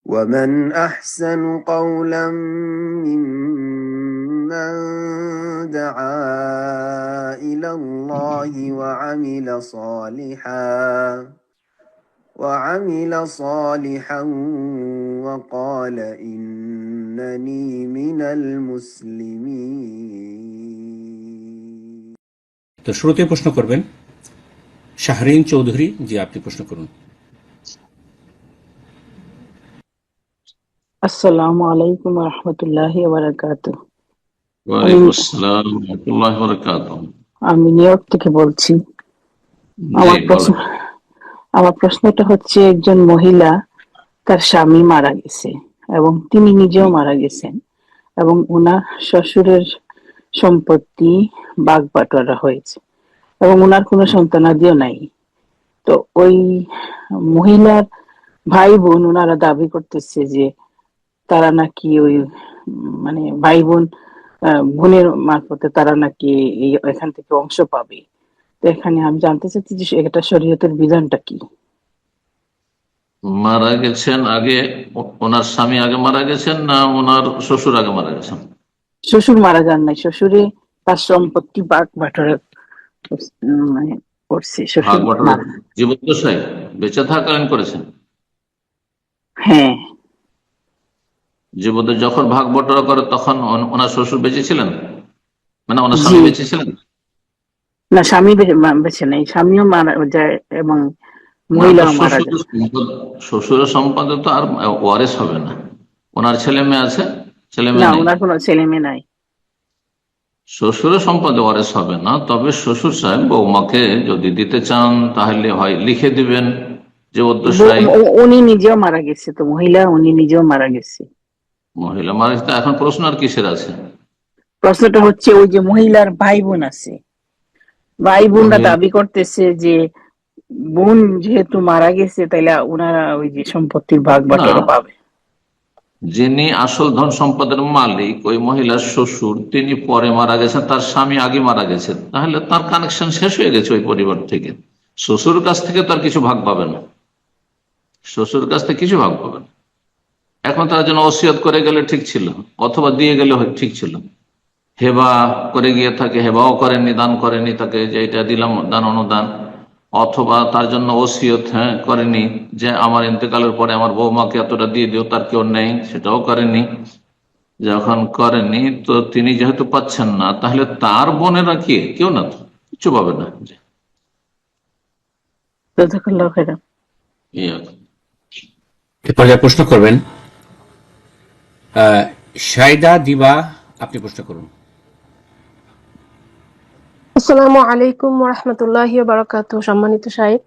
ومن أحسن قولا ممن دعا إلى الله وعمل صالحا وقال إنني من المسلمين. তো শুরুতে প্রশ্ন করবেন শাহরিন চৌধুরী। জি, আপনি প্রশ্ন করুন। আসসালামু আলাইকুম ওয়া রাহমাতুল্লাহি ওয়া বারাকাতুহু। ওয়া আলাইকুম আসসালাম ওয়া রাহমাতুল্লাহি ওয়া বারাকাতুহু। আমি নিউ ইয়র্ক থেকে বলছি। আমার প্রশ্নটা হচ্ছে, একজন মহিলা, তার স্বামী মারা গেছে এবং তিনি নিজেও মারা গেছেন এবং ওনার শ্বশুরের সম্পত্তি ভাগ বাটোয়ারা হয়েছে এবং ওনার কোনো সন্তানাদিও নাই। তো ওই মহিলার ভাই বোন ওনারা দাবি করতেছে যে তারা নাকি ওই মানে ভাই বোন বোনের মারফতে তারা নাকি এখান থেকে অংশ পাবে। তো এখানে আমি জানতে চাচ্ছি যে এটা শরীয়তের বিধানটা কি? মারা গেছেন আগে, ওনার স্বামী আগে মারা গেছেন না ওনার শ্বশুর আগে মারা গেছেন? শ্বশুর মারা যান নাই, শ্বশুরে তার সম্পত্তি ভাগ বাটোয়ারা করছে। শ্বশুর জীবদ্দশায় বেঁচে থাকাকালীন করেছেন? হ্যাঁ। জীবদ্দ যখন ভাগ বটরা করে তখন ওনার শ্বশুর বেঁচে ছিলেন, মানে ওনার স্বামী বেঁচে ছিলেন? না, স্বামী বেঁচে নেই, স্বামীও মারা যায় এবং মহিলাও মারা যায়। শ্বশুরের সম্পদে তো আর ওয়ারিস হবে না। ওনার ছেলে মেয়ে আছে? ছেলে মেয়ে না, নেই। ওনার কোনো ছেলে মেয়ে নাই। শ্বশুরের সম্পদে ওয়ারিস হবে না, তবে শ্বশুর সাহেব বৌমাকে যদি দিতে চান তাহলে হয় লিখে দিবেন যে উনি নিজেও মারা গেছে, তো উনি নিজেও মারা গেছে। মহিলা মারা গেছে, এখন প্রশ্ন আর কিসের আছে? প্রশ্নটা হচ্ছে ওই যে মহিলার ভাই বোন আছে, ভাই বোনরা দাবি করতেছে যে বোন যেহেতু মারা গেছে তাইলে ওনারা ওই যে সম্পত্তির ভাগ বাটোয়ারা পাবে। যিনি আসল ধন সম্পদের মালিক ওই মহিলার শ্বশুর, তিনি পরে মারা গেছেন, তার স্বামী আগে মারা গেছে, তাহলে তার কানেকশন শেষ হয়ে গেছে ওই পরিবার থেকে। শ্বশুর কাছ থেকে তার কিছু ভাগ পাবে না, শ্বশুর কাছ থেকে কিছু ভাগ পাবে না। এখন তার জন্য ওসিয়ত করে গেলে ঠিক ছিল, অথবা দিয়ে গেলে ঠিক ছিল। হেবা করে গিয়ে থাকে, হেবাও করেনি, দান করেনি তাকে যে এটা দিলাম দান অনুদান, অথবা তার জন্য ওসিয়ত করেনি যে আমার ইন্তেকালের পরে আমার বৌমাকে এতটা দিয়ে দিও, তার কেউ নেই, সেটাও করেনি। যখন করেনি তো তিনি যেহেতু পাচ্ছেন না, তাহলে তার বোনেরা কি কেউ না, তো কিছু পাবে না। প্রশ্ন করবেন শাইদা দিবা, আপনি প্রশ্ন করুন। আসসালামু আলাইকুম ওয়া রাহমাতুল্লাহি ওয়া বারাকাতুহু। সম্মানিত শাইখ।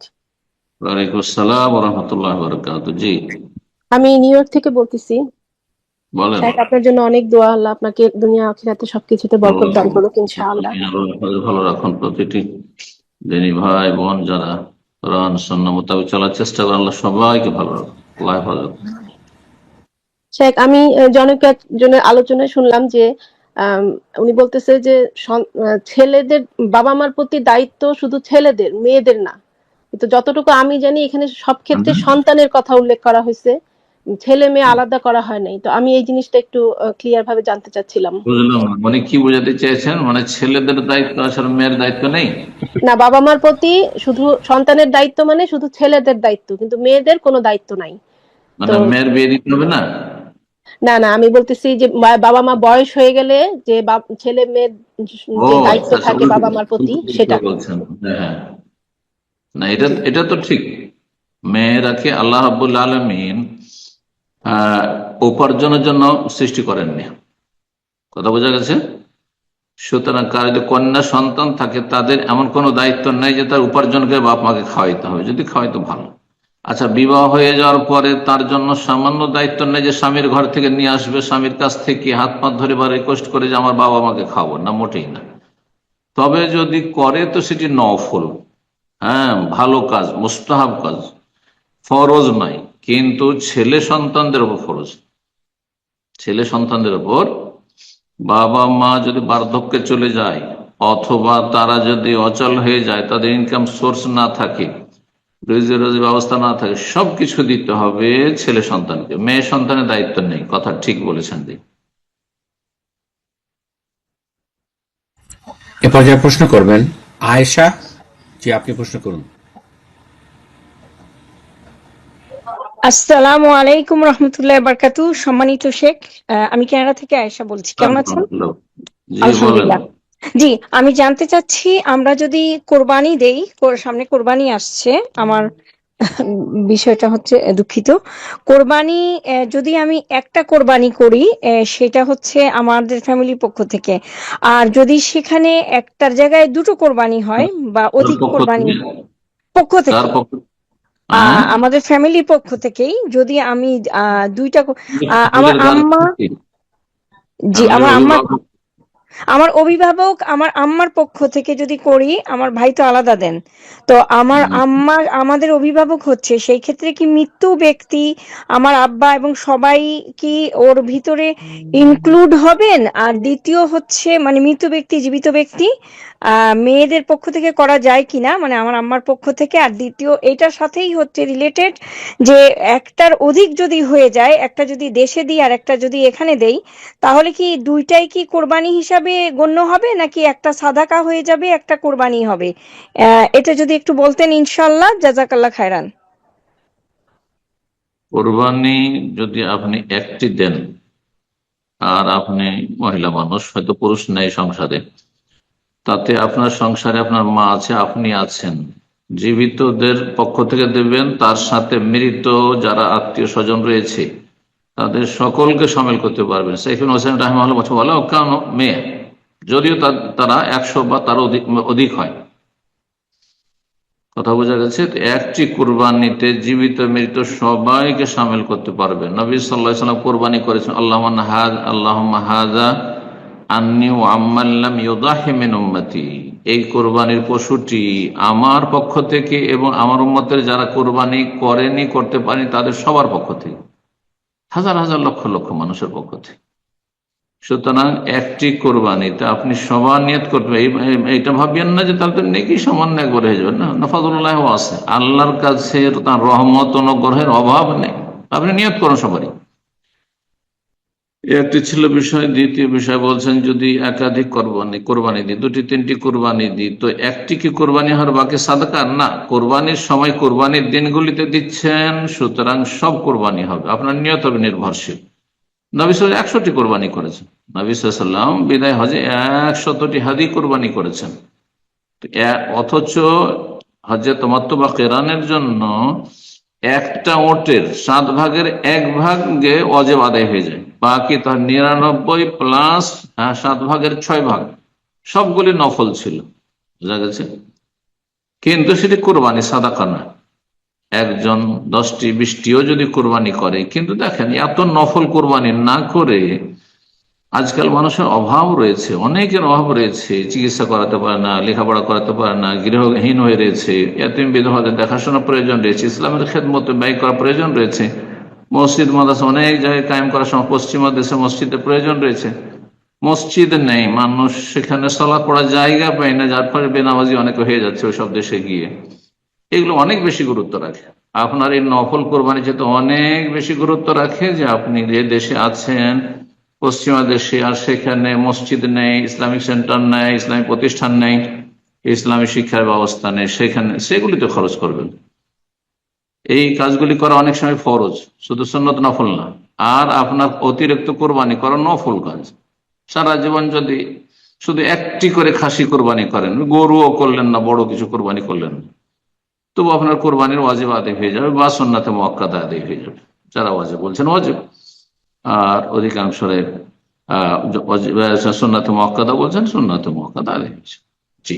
ওয়ালাইকুম আসসালাম ওয়া রাহমাতুল্লাহি ওয়া বারাকাতুহু। জি, আমি নিউ ইয়র্ক থেকে বলতেছি। বলেন। শাইখ, আপনার জন্য অনেক দোয়া, আল্লাহ আপনাকে দুনিয়া আখিরাতে সবকিছুতে বরকত দান করুক ইনশাআল্লাহ। ভালো রাখুন প্রতিটি দিনী ভাই বোন যারা কোরআন সুন্নাহ মোতাবেক চলার চেষ্টা করে, আল্লাহ সবাইকে ভালো রাখুন, আল্লাহ হেফাজত। শাইখ, আমি একজনের আলোচনায় শুনলাম যে উনি বলতেছে যে ছেলেদের বাবা মার প্রতি দায়িত্ব শুধু ছেলেদের, মেয়েদের না। কিন্তু যতটুকু আমি জানি এখানে সব ক্ষেত্রে সন্তানের কথা উল্লেখ করা হয়েছে, ছেলে মেয়ে আলাদা করা হয় নাই। তো আমি এই জিনিসটা একটু ক্লিয়ার ভাবে জানতে চাচ্ছিলাম। বুঝলাম, মানে কি বোঝাতে চেয়েছেন? মানে ছেলেদের দায়িত্ব আসলে মেয়ের দায়িত্ব নেই? না, বাবা মার প্রতি শুধু সন্তানের দায়িত্ব মানে শুধু ছেলেদের দায়িত্ব, কিন্তু মেয়েদের কোনো দায়িত্ব নাই। মানে মেয়ের বিয়ে দিতে হবে না? না না, আমি বলতেছি যে বাবা মা বয়স হয়ে গেলে যে ছেলে মেয়ের যে দায়িত্ব থাকে বাবা মার প্রতি, সেটা বলছেন। হ্যাঁ, না এটা তো ঠিক। মেয়েরাকে আল্লাহ রাব্বুল আলামিন উপার্জনের জন্য সৃষ্টি করেননি, কথা বোঝা গেছে? সুতরাং কার যদি কন্যা সন্তান থাকে তাদের এমন কোনো দায়িত্ব নেই যে তার উপার্জনকে বাপ মাকে খাওয়াইতে হবে, যদি খাওয়াইতো ভালো। আচ্ছা, বিবাহ হয়ে যাওয়ার পরে তার জন্য সামান্য দায়িত্ব নেই যে স্বামীর ঘর থেকে নিয়ে আসবে, স্বামীর কাছ থেকে হাত পা ধরে বা রিকোয়েস্ট করে যে আমার বাবা মাকে খাওয়াবো না, মোটেই না। তবে যদি করে তো সেটি নফল, ভালো কাজ, মুস্তাহাব কাজ, ফরজ নয়। কিন্তু ছেলে সন্তানদের উপর ফরজ। ছেলে সন্তানদের উপর বাবা মা যদি বার্ধক্যে চলে যায় অথবা তারা যদি অচল হয়ে যায়, তাদের ইনকাম সোর্স না থাকে, রুজি ব্যবস্থা না থাকে সবকিছু দিতে হবে ছেলে সন্তানকে, মেয়ে সন্তানের দায়িত্ব নেই। কথা ঠিক বলেছেন। এ পর্যায়ে প্রশ্ন করবেন আয়েশা। জি, আপনি প্রশ্ন করুন। আসসালামু আলাইকুম রহমতুল্লাহ বারকাতু। সম্মানিত শেখ, আমি কানাডা থেকে আয়েশা বলছি। কেমন আছেন? জি বলেন। আলহামদুলিল্লাহ। জি, আমি জানতে চাচ্ছি, আমরা যদি কোরবানি দেই, সামনে কোরবানি আসছে, আমার বিষয়টা হচ্ছে দুঃখিত, কোরবানি যদি আমি একটা কোরবানি করি, সেটা হচ্ছে আমাদের ফ্যামিলির পক্ষ থেকে, আর যদি সেখানে একটার জায়গায় দুটো কোরবানি হয় বা অধিক কোরবানি পক্ষ থেকে, আমাদের ফ্যামিলির পক্ষ থেকেই, যদি আমি দুইটা আমার আম্মা, জি আমার আম্মা, আমার অভিভাবক আমার আম্মার পক্ষ থেকে যদি করি, আমার ভাই তো আলাদা দেন, তো আমার আম্মার, আমাদের অভিভাবক হচ্ছে, সেই ক্ষেত্রে কি মৃত্যু ব্যক্তি আমার আব্বা এবং সবাই কি ওর ভিতরে ইনক্লুড হবেন? আর দ্বিতীয় হচ্ছে, মানে মৃত্যু ব্যক্তি জীবিত ব্যক্তি মেয়েদের পক্ষ থেকে করা যায় কিনা, মানে আমার আম্মার পক্ষ থেকে। আর দ্বিতীয়, এটার সাথেই হচ্ছে রিলেটেড, যে একটার অধিক যদি হয়ে যায়, একটা যদি দেশে দিই আর একটা যদি এখানে দেই, তাহলে কি দুইটাই কি কোরবানি হিসাবে গণ্য হবে, নাকি একটা সাদাকা হয়ে যাবে, একটা কোরবানি হবে? এটা যদি একটু বলতেন ইনশাআল্লাহ, জাযাকাল্লাহ খায়রান। কোরবানি যদি আপনি একটি দেন, আর আপনি মহিলা মানুষ, হয়তো পুরুষ নেই সংসারে, তাতে আপনার সংসারে আপনার মা আছে, আপনি আছেন, জীবিতদের পক্ষ থেকে দেবেন, তার সাথে মৃত যারা আত্মীয় স্বজন রয়েছে তাদের সকলকে সামিল করতে পারবেন। শেখ হোসেন রাহমাহুল্লাহ বলে কেন মেয়ে, যদিও তারা 100 বা তার অধিক হয়। কথা বোঝা গেছে? একটি কুরবানিতে জীবিত মৃত সবাইকে সামিল করতে পারবে। নবী সাল্লাল্লাহু আলাইহি ওয়াসাল্লাম কুরবানি করেছেন, আল্লাহুম্মা হাযা আন্নী ওয়া আম্মান লাম ইউদাহি মিন উম্মতি, এই কোরবানির পশুটি আমার পক্ষ থেকে এবং আমার উম্মতের যারা কোরবানি করেনি, করতে পারেনি, তাদের সবার পক্ষ থেকে, হাজার হাজার লক্ষ লক্ষ মানুষের পক্ষ থেকে। সুতরাং একটি কোরবানিতে আপনি সবার নিয়ত করতে, এইটা ভাববেন না যে তাহলে তো নেকি সামান্য একবার হয়ে যাবে। না, নাফাদুল্লাহ আছে, আল্লাহর কাছে তার রহমত অনুগ্রহের অভাব নেই। আপনি নিয়ত করুন সবারই। একটি ছিল বিষয়। দ্বিতীয় বিষয় বলছেন যদি একাধিক কোরবানি দিই, দুটি তিনটি কোরবানি দিই, তো একটি কি কোরবানি হওয়ার বাকি সাদাকা? না, কোরবানির সময় কোরবানির দিনগুলিতে দিচ্ছেন, সুতরাং সব কোরবানি হবে, আপনার নিয়ত হবে নির্ভরশীল। নবী সাল্লাল্লাহু 100টি কোরবানি করেছেন। নবী সাল্লাল্লাহু বিদায় হজে 100টি হাদি কোরবানি করেছেন। অথচ হজে তামাত্তু বা কিরানের জন্য একটা ওটের 7 ভাগের 1 ভাগে ওয়াজিব আদায় হয়ে যায়, বাকি তার 99 প্লাস 7 ভাগের 6 ভাগ সবগুলি নফল ছিল। বুঝা গেছে? কিন্তু সেটি কোরবানি, সাদাকা না। একজন 10টি 20টিও যদি কোরবানি করে, কিন্তু দেখেন এত নফল কোরবানি না করে, আজকাল মানুষের অভাব রয়েছে, অনেকের অভাব রয়েছে, চিকিৎসা করাতে পারে না, লেখাপড়া করাতে পারে না, গৃহহীন হয়ে রয়েছে, এতিম বিধবাদের দেখাশোনার প্রয়োজন রয়েছে, ইসলামের খেদমতে ব্যয় করার প্রয়োজন রয়েছে, মসজিদ মাদ্রাসা অনেক জায়গায় কায়েম করার সময় পশ্চিমা দেশে মসজিদের প্রয়োজন রয়েছে, মসজিদ নেই, মানুষ সেখানে সালাত পড়ার জায়গা পায় না, যার ফলে বেনামাজি অনেকে হয়ে যাচ্ছে ওই সব দেশে গিয়ে। এগুলো অনেক বেশি গুরুত্ব রাখে। আপনার এই নফল কোরবানি যেহেতু অনেক বেশি গুরুত্ব রাখে, যে আপনি যে দেশে আছেন পশ্চিমা দেশে, আর সেখানে মসজিদ নেই, ইসলামিক সেন্টার নেই, ইসলামিক প্রতিষ্ঠান নেই, ইসলামী শিক্ষার ব্যবস্থা নেই, সেখানে সেগুলিতে খরচ করবেন। এই কাজগুলি করা অনেক সময় ফরজ, শুধু সুন্নত নফল না। আর আপনার অতিরিক্ত কোরবানি করা নফল কাজ। সারা জীবন যদি শুধু একটি করে খাসি কোরবানি করেন, গরুও করলেন না, বড় কিছু কোরবানি করলেন না, তবু আপনার কোরবানির ওয়াজিব আদায় হয়ে যাবে, বা সুন্নাতে মুআক্কাদা আদায় হয়ে যাবে। যারা ওয়াজিব বলছেন ওয়াজিব, আর অধিকাংশের সুন্নাতে মুআক্কাদা বলছেন, সুন্নাতে মুআক্কাদা আদায় হয়েছে। জি,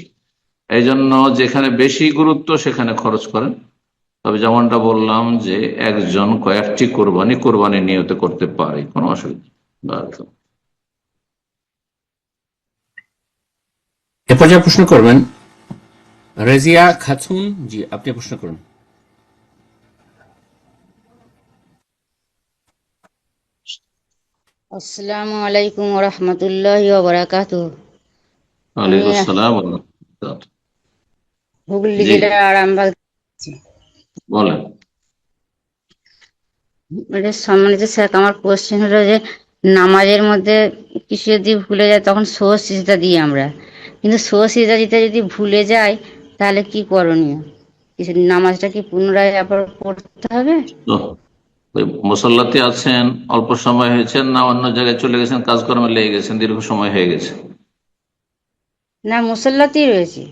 এই জন্য যেখানে বেশি গুরুত্ব সেখানে খরচ করেন। তবে যেমনটা বললাম যে একজন কয়েকটি কোরবানি নিয়ত করতে পারে, কোনো অসুবিধা নেই। এ পর্যায়ে প্রশ্ন করবেন রেজিয়া খাতুন। জি, আপনি প্রশ্ন করুন। আসসালামু আলাইকুম ওয়া রাহমাতুল্লাহি ওয়া বারাকাতুহু। ওয়ালাইকুম আসসালাম ওয়া রাহমাতুল্লাহ। হুগলি জি। জেলার আরামবাগ। বলেন। সম্মানিত স্যার, আমার কোশ্চেন হলো যে নামাজের মধ্যে কিছু যদি ভুলে যায় তখন সোজ সিজদা দিই আমরা, কিন্তু সোজ সিজদা দিতে যদি ভুলে যাই তাহলে কি করণীয়? কিছু নামাজটা কি পুনরায় আবার পড়তে হবে? তো ওই মুসল্লাতে আছেন, অল্প সময় হয়েছে, না অন্য জায়গায় চলে গেছেন, কাজকর্মে লেগে গেছেন, দীর্ঘ সময় হয়ে গেছে, না, মুসল্লাতেই রয়েছে।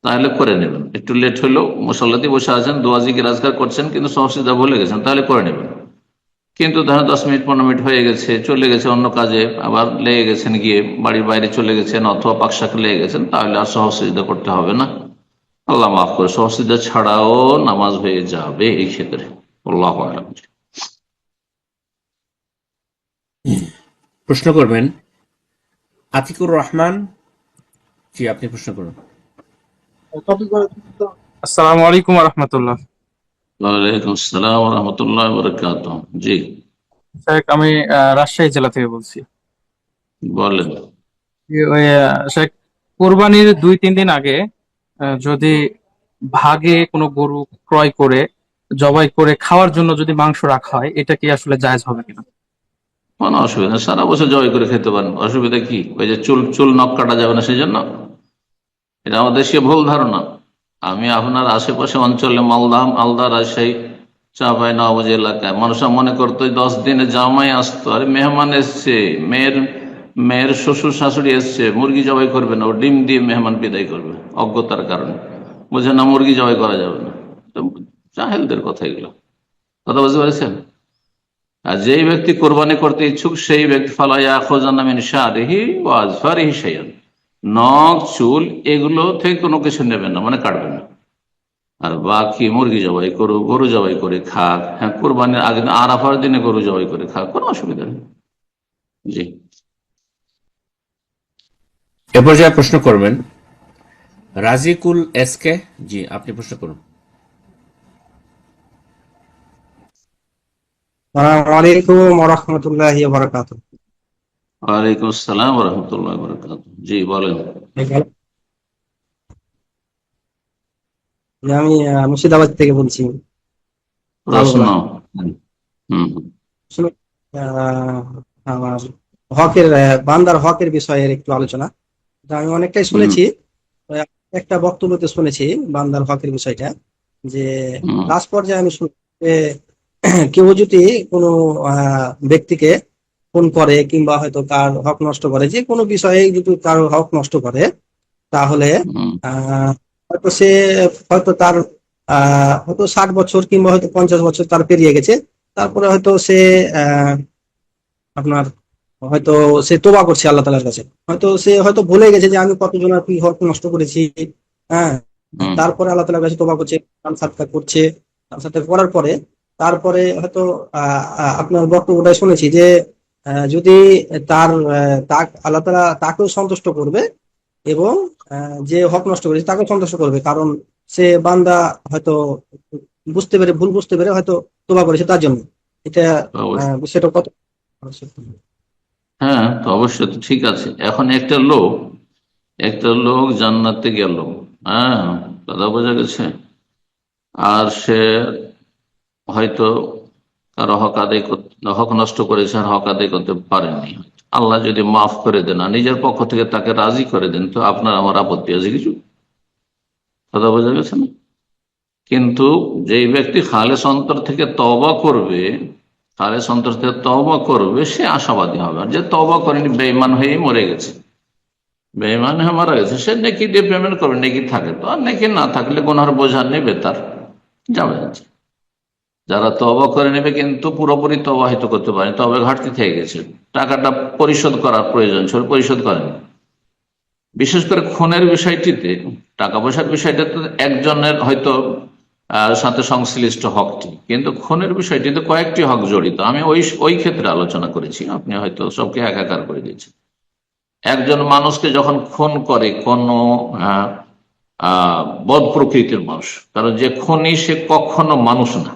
তাহলে করে নেবেন। একটু লেট হলেও মুসল্লাতে বসে আছেন, দোয়া জিকির আজকার করছেন, কিন্তু সহসিদা ভুলে গেছেন, তাহলে করে নেবেন। কিন্তু ধরেন 10 মিনিট 15 মিনিট হয়ে গেছে, চলে গেছে অন্য কাজে, আবার লেগে গেছেন, গিয়ে বাড়ির বাইরে চলে গেছেন অথবা পাকশাকে লেগে গেছেন, তাহলে আর সহসিদা করতে হবে না। আল্লাহ মাফ করে, সহসিদা ছাড়াও নামাজ হয়ে যাবে এই ক্ষেত্রে। আল্লাহু আ'লাম। প্রশ্ন করবেন আতিকুর রহমান। জি, আপনি প্রশ্ন করুন। আসসালামু আলাইকুম রহমতুল্লাহ। ওয়ালাইকুম আসসালাম ওয়া রাহমাতুল্লাহি ওয়া বারাকাতুহু। জি, শেখ, আমি রাজশাহী জেলা থেকে বলছি। বলেন। ওই শেখ, কোরবানির 2-3 দিন আগে যদি ভাগে কোনো গরু ক্রয় করে জবাই করে খাওয়ার জন্য যদি মাংস রাখা হয়, এটা কি আসলে জায়েজ হবে কিনা? কোনো অসুবিধা নেই, সারা বছর জবাই করে খেতে পারেন, অসুবিধা কি? ওই যে চুল চুল নখ কাটা যাবে না সেই জন্য? এটা আমাদের দেশীয় ভুল ধারণা। আমি আপনার আশেপাশে অঞ্চলে মালদা, রাজশাহী, চাঁপাই নবাবগঞ্জ এলাকায় মানুষরা মনে করতো 10 দিনে জামাই আসতো, আরে মেহমান এসছে, মেয়ের শ্বশুর শাশুড়ি এসছে, মুরগি জবাই করবে না, ও ডিম দিয়ে মেহমান বিদায় করবে, অজ্ঞতার কারণে বোঝে না মুরগি জবাই করা যাবে না। তো জাহেলদের কথা এগুলো, কথা বুঝতে পেরেছেন? আর যেই ব্যক্তি কোরবানি করতে ইচ্ছুক সেই ব্যক্তি ফালাইয়া খোঁজানা মিন শারিহি ওয়া আজফারিহি শাইআন, নখ চুল এগুলো থেকে কোনো কিছু নেবেন না, মানে কাটবেন না। আর বাকি মুরগি জবাই করো, গরু জবাই করে খাক, হ্যাঁ কোরবানির আগে আরাফার দিনে গরু জবাই করে খাক, কোনো অসুবিধা নেই। জি, এরপর যা প্রশ্ন করবেন রাজিকুল এসকে। জি, আপনি প্রশ্ন করুন। আসসালামু আলাইকুম ওয়া রাহমাতুল্লাহি ওয়া বারাকাতুহু। ওয়ালাইকুম আসসালাম ওয়া রাহমাতুল্লাহি ওয়া বারাকাতুহু। জি, বলেন। আমি মুর্শিদাবাদ থেকে বলছি। প্রশ্ন। হুম হুম। আসলে, আহ, আমার বান্দার হকের বিষয়ে একটু আলোচনা। তো আমি অনেকটাই হুম শুনেছি। তো একটা বক্তব্যতে শুনেছি বান্দার হকের বিষয়টা, যে হুম লাস্ট পর্যায়ে আমি শুনছি যে কেউ যদি কোনো ব্যক্তিকে খুন করে কিংবা হয়তো তার হক নষ্ট করে, যে কোনো বিষয়ে যদি তার হক নষ্ট করে, তাহলে হুম হয়তো সে হয়তো তার হয়তো 60 বছর কিংবা হয়তো 50 বছর তার পেরিয়ে গেছে, তারপরে হয়তো সে আপনার হয়তো সে তোবা করছে আল্লাহ তালার কাছে, হয়তো সে হয়তো ভুলে গেছে যে আমি কতজনের কি হক নষ্ট করেছি। হ্যাঁ, হুম তারপরে আল্লাহ তালার কাছে তোবা করছে, দান সাদকা করছে। দান সাদকা করার পরে তারপরে হয়তো আপনার বক্তব্যটা শুনেছি যে যদি তার আল্লাহ তালা তাকেও সন্তুষ্ট করবে এবং যে হক নষ্ট করেছে তাকে সন্তুষ্ট করবে, কারণ সে বান্দা হয়তো ভুল বুঝতে পেরে হয়তো তোবা করেছে তার জন্য। এটা অবশ্যই। সেটা কত? হ্যাঁ, তো অবশ্যই, তো ঠিক আছে। এখন একটা লোক জান্নাতে গেল, হ্যাঁ, কথা বোঝা গেছে। আর সে হয়তো কারো হক নষ্ট করেছে আর হক আদায় করতে পারেনি। আল্লাহ যদি মাফ করে দেন আর নিজের পক্ষ থেকে তাকে রাজি করে দেন, তো আপনার আমার আপত্তি আছে কিছু? কথা বোঝা গেছে না? কিন্তু যেই ব্যক্তি খালেস অন্তর থেকে তওবা করবে, সে আশাবাদী হবে। আর যে তওবা করেনি, বেঈমান হয়ে মরে গেছে, বেঈমান হয়ে মারা গেছে, সে নেকি দিয়ে পেমেন্ট করবে, নেকি থাকে তো, আর নেকি না থাকলে গুনার বোঝা নেবে, তার যাবে যাচ্ছে। যারা তওবা করে নেবে কিন্তু পুরোপুরি তওবা হয়তো করতে পারেনি, তবে ঘাটতি থেকে গেছে, টাকাটা পরিশোধ করার প্রয়োজন ছিল, পরিশোধ করেনি। বিশেষ করে খুনের বিষয়টিতে, টাকা পয়সার বিষয়টাতে একজনের হয়তো সাথে সংশ্লিষ্ট হকটি, কিন্তু খুনের বিষয়টিতে কয়েকটি হক জড়িত। আমি ওই ক্ষেত্রে আলোচনা করেছি, আপনি হয়তো সবকে একাকার করে দিয়েছেন। একজন মানুষকে যখন খুন করে কোনো বদ প্রকৃতির মানুষ, কারণ যে খুনি সে কখনো মানুষ না,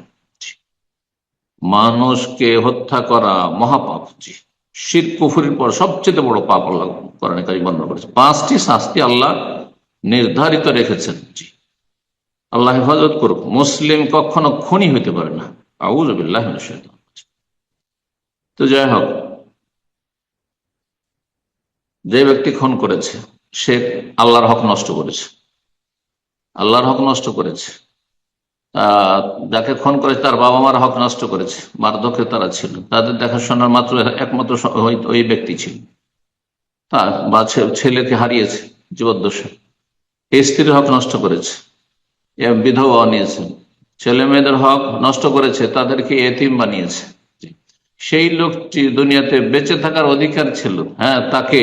মানুষকে হত্যা করা মহাপাপ। জি, শিরক কুফরির পর সবচেয়ে বড় পাপ আল্লাহ কোরআনে কারীমে বর্ণনা করেছে। 5টি শাস্তি আল্লাহ নির্ধারিত রেখেছেন। জি, আল্লাহ হেফাজত করুক। মুসলিম কখনো খুনি হইতে পারে না। আউযু বিল্লাহি মিনাশ শাইতানির রাজিম। তো যাই হোক, যে ব্যক্তি খুন করেছে সে আল্লাহর হক নষ্ট করেছে, আল্লাহর হক নষ্ট করেছে। যাকে খুন করেছে তার বাবা মার হক নষ্ট করেছে, বার্ধক্যে তারা ছিল, তাদের দেখাশোনার মাত্র একমাত্র ওই ব্যক্তি ছিল, তার বা ছেলেকে হারিয়েছে জীবদ্দশা, স্ত্রীর হক নষ্ট করেছে, বিধবা বানিয়েছে, ছেলে মেয়েদের হক নষ্ট করেছে, তাদেরকে এতিম বানিয়েছে। সেই লোকটি দুনিয়াতে বেঁচে থাকার অধিকার ছিল, হ্যাঁ, তাকে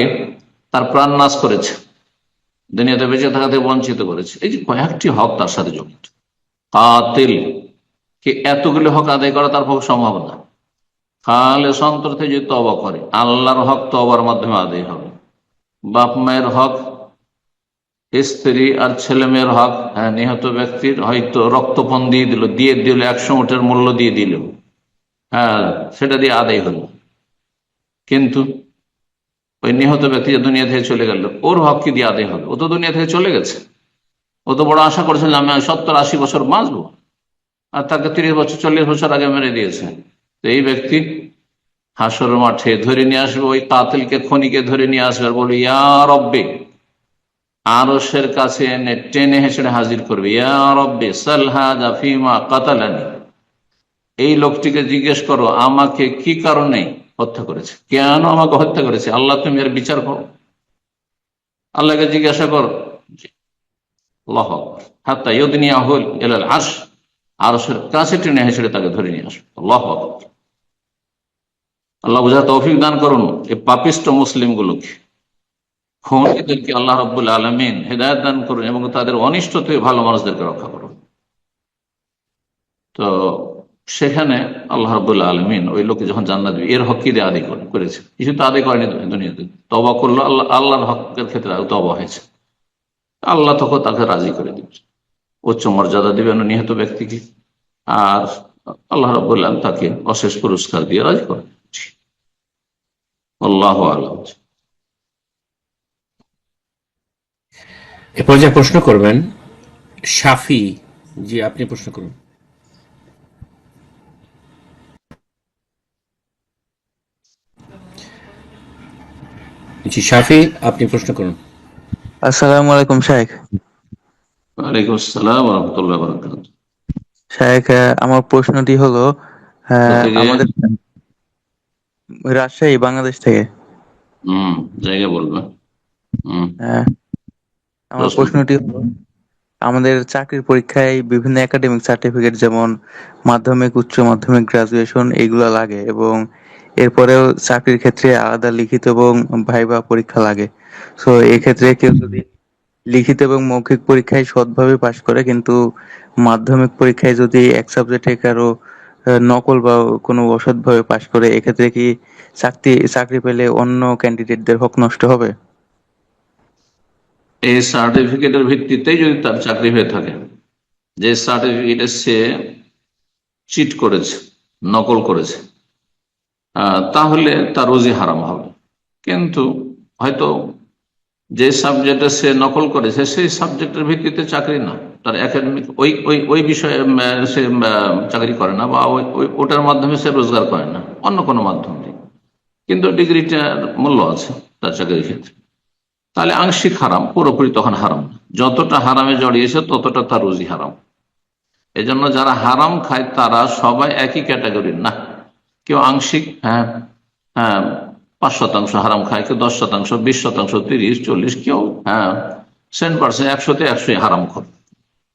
তার প্রাণ নাশ করেছে, দুনিয়াতে বেঁচে থাকাতে বঞ্চিত করেছে। এই যে কয়েকটি হক তার সাথে জড়িত। কাতিল কে এতগুলো হক আদায় করা তার পক্ষে সম্ভব না। খালেস অন্তর থেকে যদি তওবা করে, আল্লাহর হক তওবার মাধ্যমে আদায় হবে। বাপ মায়ের হক, স্ত্রী আর ছেলে মেয়ের হক, হ্যাঁ, নিহত ব্যক্তির হয়তো রক্তপণ দিয়ে দিল 100 উটের মূল্য দিয়ে দিল, হ্যাঁ, সেটা দিয়ে আদায় হলো। কিন্তু ওই নিহত ব্যক্তি যে দুনিয়া থেকে চলে গেল, ওর হক কি দিয়ে আদায় হবে? ও তো দুনিয়া থেকে চলে গেছে। ও তো বড় আশা করেছিল যে আমি 70-80 বছর বাঁচবো, আর তাকে 30 বছর 40 বছর আগে মেরে দিয়েছে। তো এই ব্যক্তি হাসর মাঠে ধরে নিয়ে আসবে, ওই কাতিলকে, খনিকে ধরে নিয়ে আসবে আর বলবে ইয়া রব্বে, আরশের কাছে এনে টেনে হেসড়ে হাজির করবে, ইয়া রব্বে সাল হাযা ফীমা কাতালানি, এই লোকটিকে জিজ্ঞেস করো আমাকে কি কারণে হত্যা করেছে, কেন আমাকে হত্যা করেছে, আল্লাহ তুমি এর বিচার করো, আল্লাহকে জিজ্ঞাসা করো। আল্লাহু আকবার। হাত্তা ইউদনিয়াহুল ইলাল আরশ, আরশের কাছে টেনে হেসড়ে তাকে ধরে নিয়ে আসবে। আল্লাহু আকবার। আল্লাহ বুঝার তৌফিক দান করুন এই পাপিষ্ট মুসলিমগুলোকে, খুনিদেরকে আল্লাহ রাব্বুল আলামিন হেদায়েত দান করুন এবং তাদের অনিষ্ট থেকে ভালো মানুষদেরকে রক্ষা করুন। তো সেখানে আল্লাহ রাব্বুল আলামিন ওই লোককে যখন জান্নাত দিবে, এর হক কি দিয়ে আদায় করেছে? কিছু তো আদায় করেনি দুনিয়াতে, তওবা করলো, আল্লাহর হকের ক্ষেত্রে তওবা হয়েছে, আল্লাহ তখন তাকে রাজি করে দিবে, উচ্চ মর্যাদা দিবেন নিহত ব্যক্তিকে, আর আল্লাহ রাব্বুল আলামিন তাকে অশেষ পুরস্কার দিয়ে রাজি করেন। আল্লাহু আ'লাম। এ পর্যায়ে প্রশ্ন করবেন শাফি জি, আপনি প্রশ্ন করুন। জি শাফি, আপনি প্রশ্ন করুন। আসসালামু আলাইকুম শাইখ। ওয়ালাইকুম আসসালাম ওয়া রাহমাতুল্লাহি ওয়া বারাকাতুহু। শাইখ, আমার প্রশ্নটি হলো, থেকে আমাদের রাজশাহী, বাংলাদেশ থেকে। জায়গা বলবেন। আহ, আমার প্রশ্নটি হলো, আমাদের চাকরির পরীক্ষায় বিভিন্ন একাডেমিক সার্টিফিকেট যেমন মাধ্যমিক, উচ্চ মাধ্যমিক, গ্রাজুয়েশন এগুলো লাগে এবং এরপরেও চাকরির ক্ষেত্রে আলাদা লিখিত এবং ভাইবা পরীক্ষা লাগে। সো এক্ষেত্রে কেউ যদি লিখিত এবং মৌখিক পরীক্ষায় সৎভাবে পাশ করে কিন্তু মাধ্যমিক পরীক্ষায় যদি এক সাবজেক্টে কারো নকল বা কোনো অসৎভাবে পাশ করে, এক্ষেত্রে কি চাকরি পেলে অন্য ক্যান্ডিডেটদের হক নষ্ট হবে? এই সার্টিফিকেটের ভিত্তিতেই যদি তার চাকরি হয়ে থাকে, যে সার্টিফিকেটে সে চিট করেছে, নকল করেছে, তাহলে তার রুজি হারাম হবে। কিন্তু হয়তো যে সাবজেক্টে সে নকল করেছে সেই সাবজেক্টের ভিত্তিতে চাকরি না, তার একাডেমিক ওই বিষয়ে সে চাকরি করে না, বা ওটার মাধ্যমে সে রোজগার করে না, অন্য কোনো মাধ্যম দিয়ে, কিন্তু ডিগ্রিটার মূল্য আছে তার চাকরির ক্ষেত্রে, তাহলে আংশিক হারাম, পুরোপুরি তখন হারাম না। যতটা হারামে জড়িয়েছে ততটা তার রুজি হারাম। এজন্য যারা হারাম খায় তারা সবাই একই ক্যাটাগরির না, কেউ আংশিক, হ্যাঁ হ্যাঁ 5% হারাম খায়, কেউ 10%, 20%, 30, 40, কেউ 100%, 100-তে 100 হারাম খোর।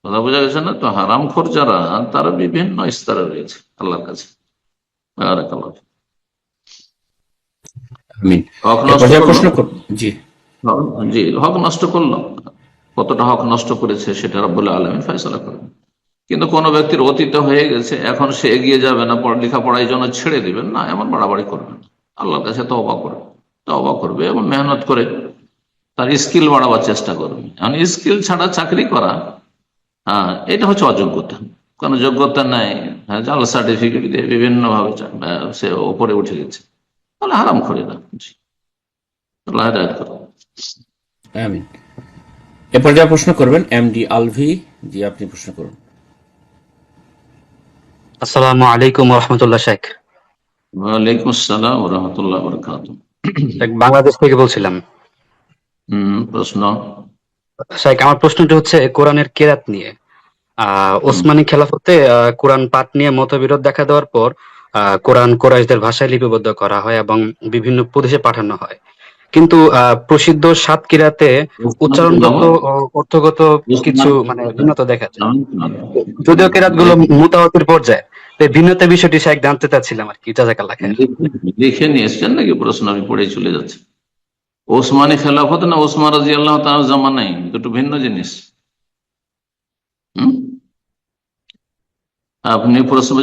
কথা বোঝা গেছে না? তো হারাম খোর যারা, তারা বিভিন্ন স্তরে রয়েছে আল্লাহর কাছে। জি, হক নষ্ট করলো, কতটা হক নষ্ট করেছে সেটা রব্বুল আলামিন ফয়সালা করবেন। কিন্তু কোন ব্যক্তির অতীত হয়ে গেছে, এখন সে এগিয়ে যাবে না, লেখাপড়ার জন্য ছেড়ে দিবেন না, এমন বাড়াবাড়ি করবেন না। আল্লাহর কাছে তওবা করবে এবং মেহনত করে তার স্কিল বাড়াবার চেষ্টা করবে। এখন স্কিল ছাড়া চাকরি করা, এটা হচ্ছে অযোগ্যতা, কোন যোগ্যতা নাই, জাল সার্টিফিকেট দিয়ে বিভিন্ন ভাবে সে ওপরে উঠে গেছে, তাহলে হারাম করে না। আল্লাহ হেদায়েত করুন। আমিন। এ পর্যায়ে প্রশ্ন করবেন এমডি আলভি। জি আপনি প্রশ্ন করুন। আসসালামু আলাইকুম রহমতুল্লাহ শেখ। ওয়ালাইকুম আসসালাম ওয়া রাহমাতুল্লাহি ওয়া বারাকাতুহু। শেখ বাংলাদেশ থেকে বলছিলাম। প্রশ্ন। শেখ আমার প্রশ্নটি হচ্ছে কোরআনের কেরাত নিয়ে। হুম, ওসমানী খেলাফতে কোরআন পাঠ নিয়ে মতবিরোধ দেখা দেওয়ার পর কোরআন কোরাইশদের ভাষায় লিপিবদ্ধ করা হয় এবং বিভিন্ন প্রদেশে পাঠানো হয়। কিন্তু প্রসিদ্ধ সাত কিরাতে ওসমান উচ্চারণগত খেলাফত, ও অর্থগত কিছু ওসমান মানে ভিন্নতা দেখা যায়। যদিও কেরাত গুলো খেলাফত। মুতাওয়াতির পর্যায়ে, তো এই ভিন্নতা বিষয়টি শেখ জানতে চাচ্ছিলাম আর কি। জাযাকাল্লাহ খায়ের। লিখে নিয়ে এসছেন নাকি প্রশ্ন? আমি পড়ে চলে যাচ্ছি। ওসমানী খেলাফত না ওসমান রাদিয়াল্লাহু তাআলার জামানায়, দুটো ভিন্ন জিনিস। হুম, আপনি প্রশ্ন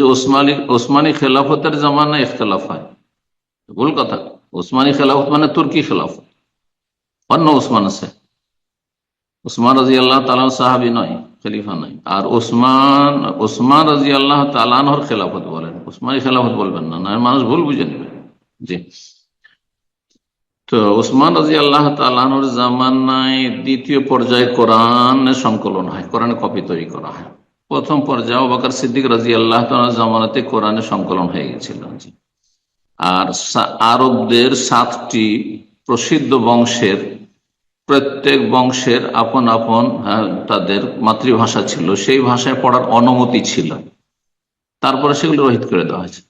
ওসমানী খেলাফতের জামানায় ইখতিলাফ হয়, ভুল কথা। ওসমানী খেলাফত মানে তুর্কি খেলাফত, অন্য ওসমান আছে। ওসমান রাদিয়াল্লাহু তাআলা সাহাবী নয়, খলিফা নয়। আর ওসমান রাদিয়াল্লাহু তাআলা আনহুর খেলাফত বলেন, ওসমানী খেলাফত বলবেন না, নয় মানুষ ভুল বুঝে নেবে। জি, তো ওসমান রাদিয়াল্লাহু তাআলা আনহুর জামানায় দ্বিতীয় পর্যায়ে কোরআনের সংকলন হয়, কোরআনের কপি তৈরি করা হয়। প্রথম পর্যায়ে আবু বকর সিদ্দিক রাদিয়াল্লাহু তাআলার জামানাতে কোরআনের সংকলন হয়ে গেছিল। জি। আর আরবদের 7টি প্রসিদ্ধ বংশের, প্রত্যেক বংশের আপন আপন তাদের মাতৃভাষা ছিল, সেই ভাষায় পড়ার অনুমতি ছিল। তারপরে সেগুলো রহিত করে দেওয়া হয়েছে,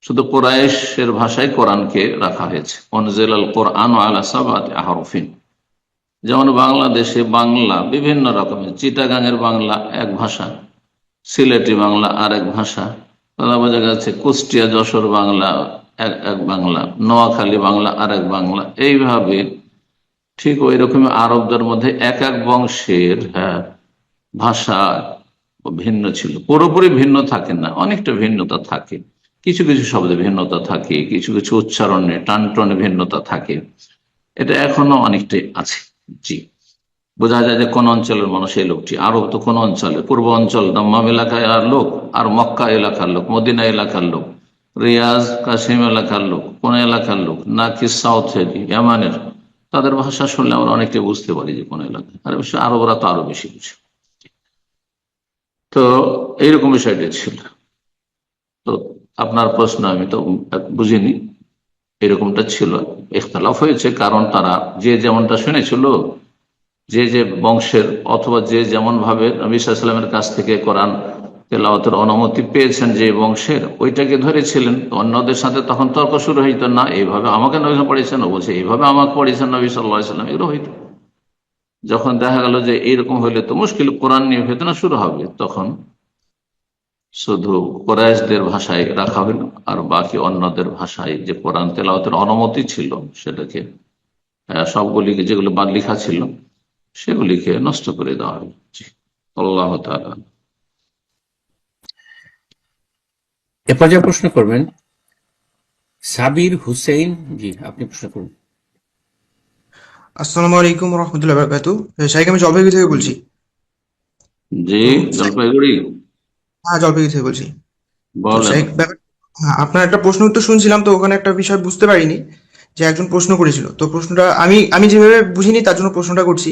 শুধু কুরাইশের ভাষায় কোরআনকে রাখা হয়েছে। অনজিলাল কোরআন আলা সাবআতি আহরুফিন। যেমন বাংলাদেশে বাংলা বিভিন্ন রকমের, চিটাগাঙের বাংলা এক ভাষা, সিলেটি বাংলা আর এক ভাষা, বোঝা গেছে কুষ্টিয়া যশোর বাংলা এক বাংলা, নোয়াখালী বাংলা আর এক বাংলা। এইভাবে ঠিক ওই রকম আরবদের মধ্যে এক এক বংশের ভাষা ভিন্ন ছিল। পুরোপুরি ভিন্ন থাকে না, অনেকটা ভিন্নতা থাকে। কিছু কিছু শব্দে ভিন্নতা থাকে, কিছু কিছু উচ্চারণে টানটনে ভিন্নতা থাকে। এটা এখনো অনেকটাই আছে। জি, বোঝা যায় যে কোন অঞ্চলের মানুষ এই লোকটি। আরব তো কোন অঞ্চলে, পূর্ব অঞ্চল দাম্মাম এলাকায় আর লোক, আর মক্কা এলাকার লোক, মদিনা এলাকার লোক, রিয়াজ কাশিম এলাকার লোক, কোন এলাকার লোক, নাকি সাউথ ইয়ামানের, তাদের ভাষা শুনলে আমরা অনেকটা বুঝতে পারি যে কোন এলাকা। আর অবশ্যই আরবরা তো আরো বেশি বুঝে। তো এইরকম বিষয়টা ছিল। তো আপনার প্রশ্ন আমি তো বুঝিনি, এরকমটা ছিল। ইখতিলাফ হয়েছে কারণ তারা যে যেমনটা শুনেছিল, যে যে বংশের অথবা যে যেমন ভাবে নবী সাল্লাল্লাহু আলাইহি ওয়াসাল্লামের কাছ থেকে কোরআন তেলাওয়াতের অনুমতি পেয়েছেন যে বংশের, ওইটাকে ধরেছিলেন। অন্যদের সাথে তখন তর্ক শুরু হইতো, না এইভাবে আমাকে নবী পড়েছেন, ও বলছে এইভাবে আমাকে পড়েছেন নবী সাল্লাল্লাহু আলাইহি ওয়াসাল্লাম, এগুলো হইতো। যখন দেখা গেল যে এইরকম হইলে তো মুশকিল, কোরআন নিয়ে ফেতনা শুরু হবে, তখন শুধু কুরাইশদের ভাষায় রাখা হইল, আর বাকি অন্যদের ভাষায় যে কোরআন তেলাওয়াতের অনুমতি ছিল সেটাকে, সবগুলিকে যেগুলো বাদ লেখা ছিল সেগুলিকে নষ্ট করে দেওয়া হলো। জি, আল্লাহ তাআলা। এ পর্যায়ে প্রশ্ন করবেন সাবির হুসেইন। জি আপনি প্রশ্ন করুন। আসসালামু আলাইকুম রহমতুল্লাহ বারাকাতু। শাইখ, আমি জলপাইগুড়ি থেকে বলছি। জি, তো জলপাইগুড়ি। হ্যাঁ, জলপাইগুড়ি থেকে বলছি। তো বলেন। শাইখ, হ্যাঁ, আপনার একটা প্রশ্ন উত্তর শুনছিলাম, তো ওখানে একটা বিষয় বুঝতে পারিনি। যে একজন প্রশ্ন করেছিল, তো প্রশ্নটা আমি আমি যেভাবে বুঝিনি তার জন্য প্রশ্নটা করছি।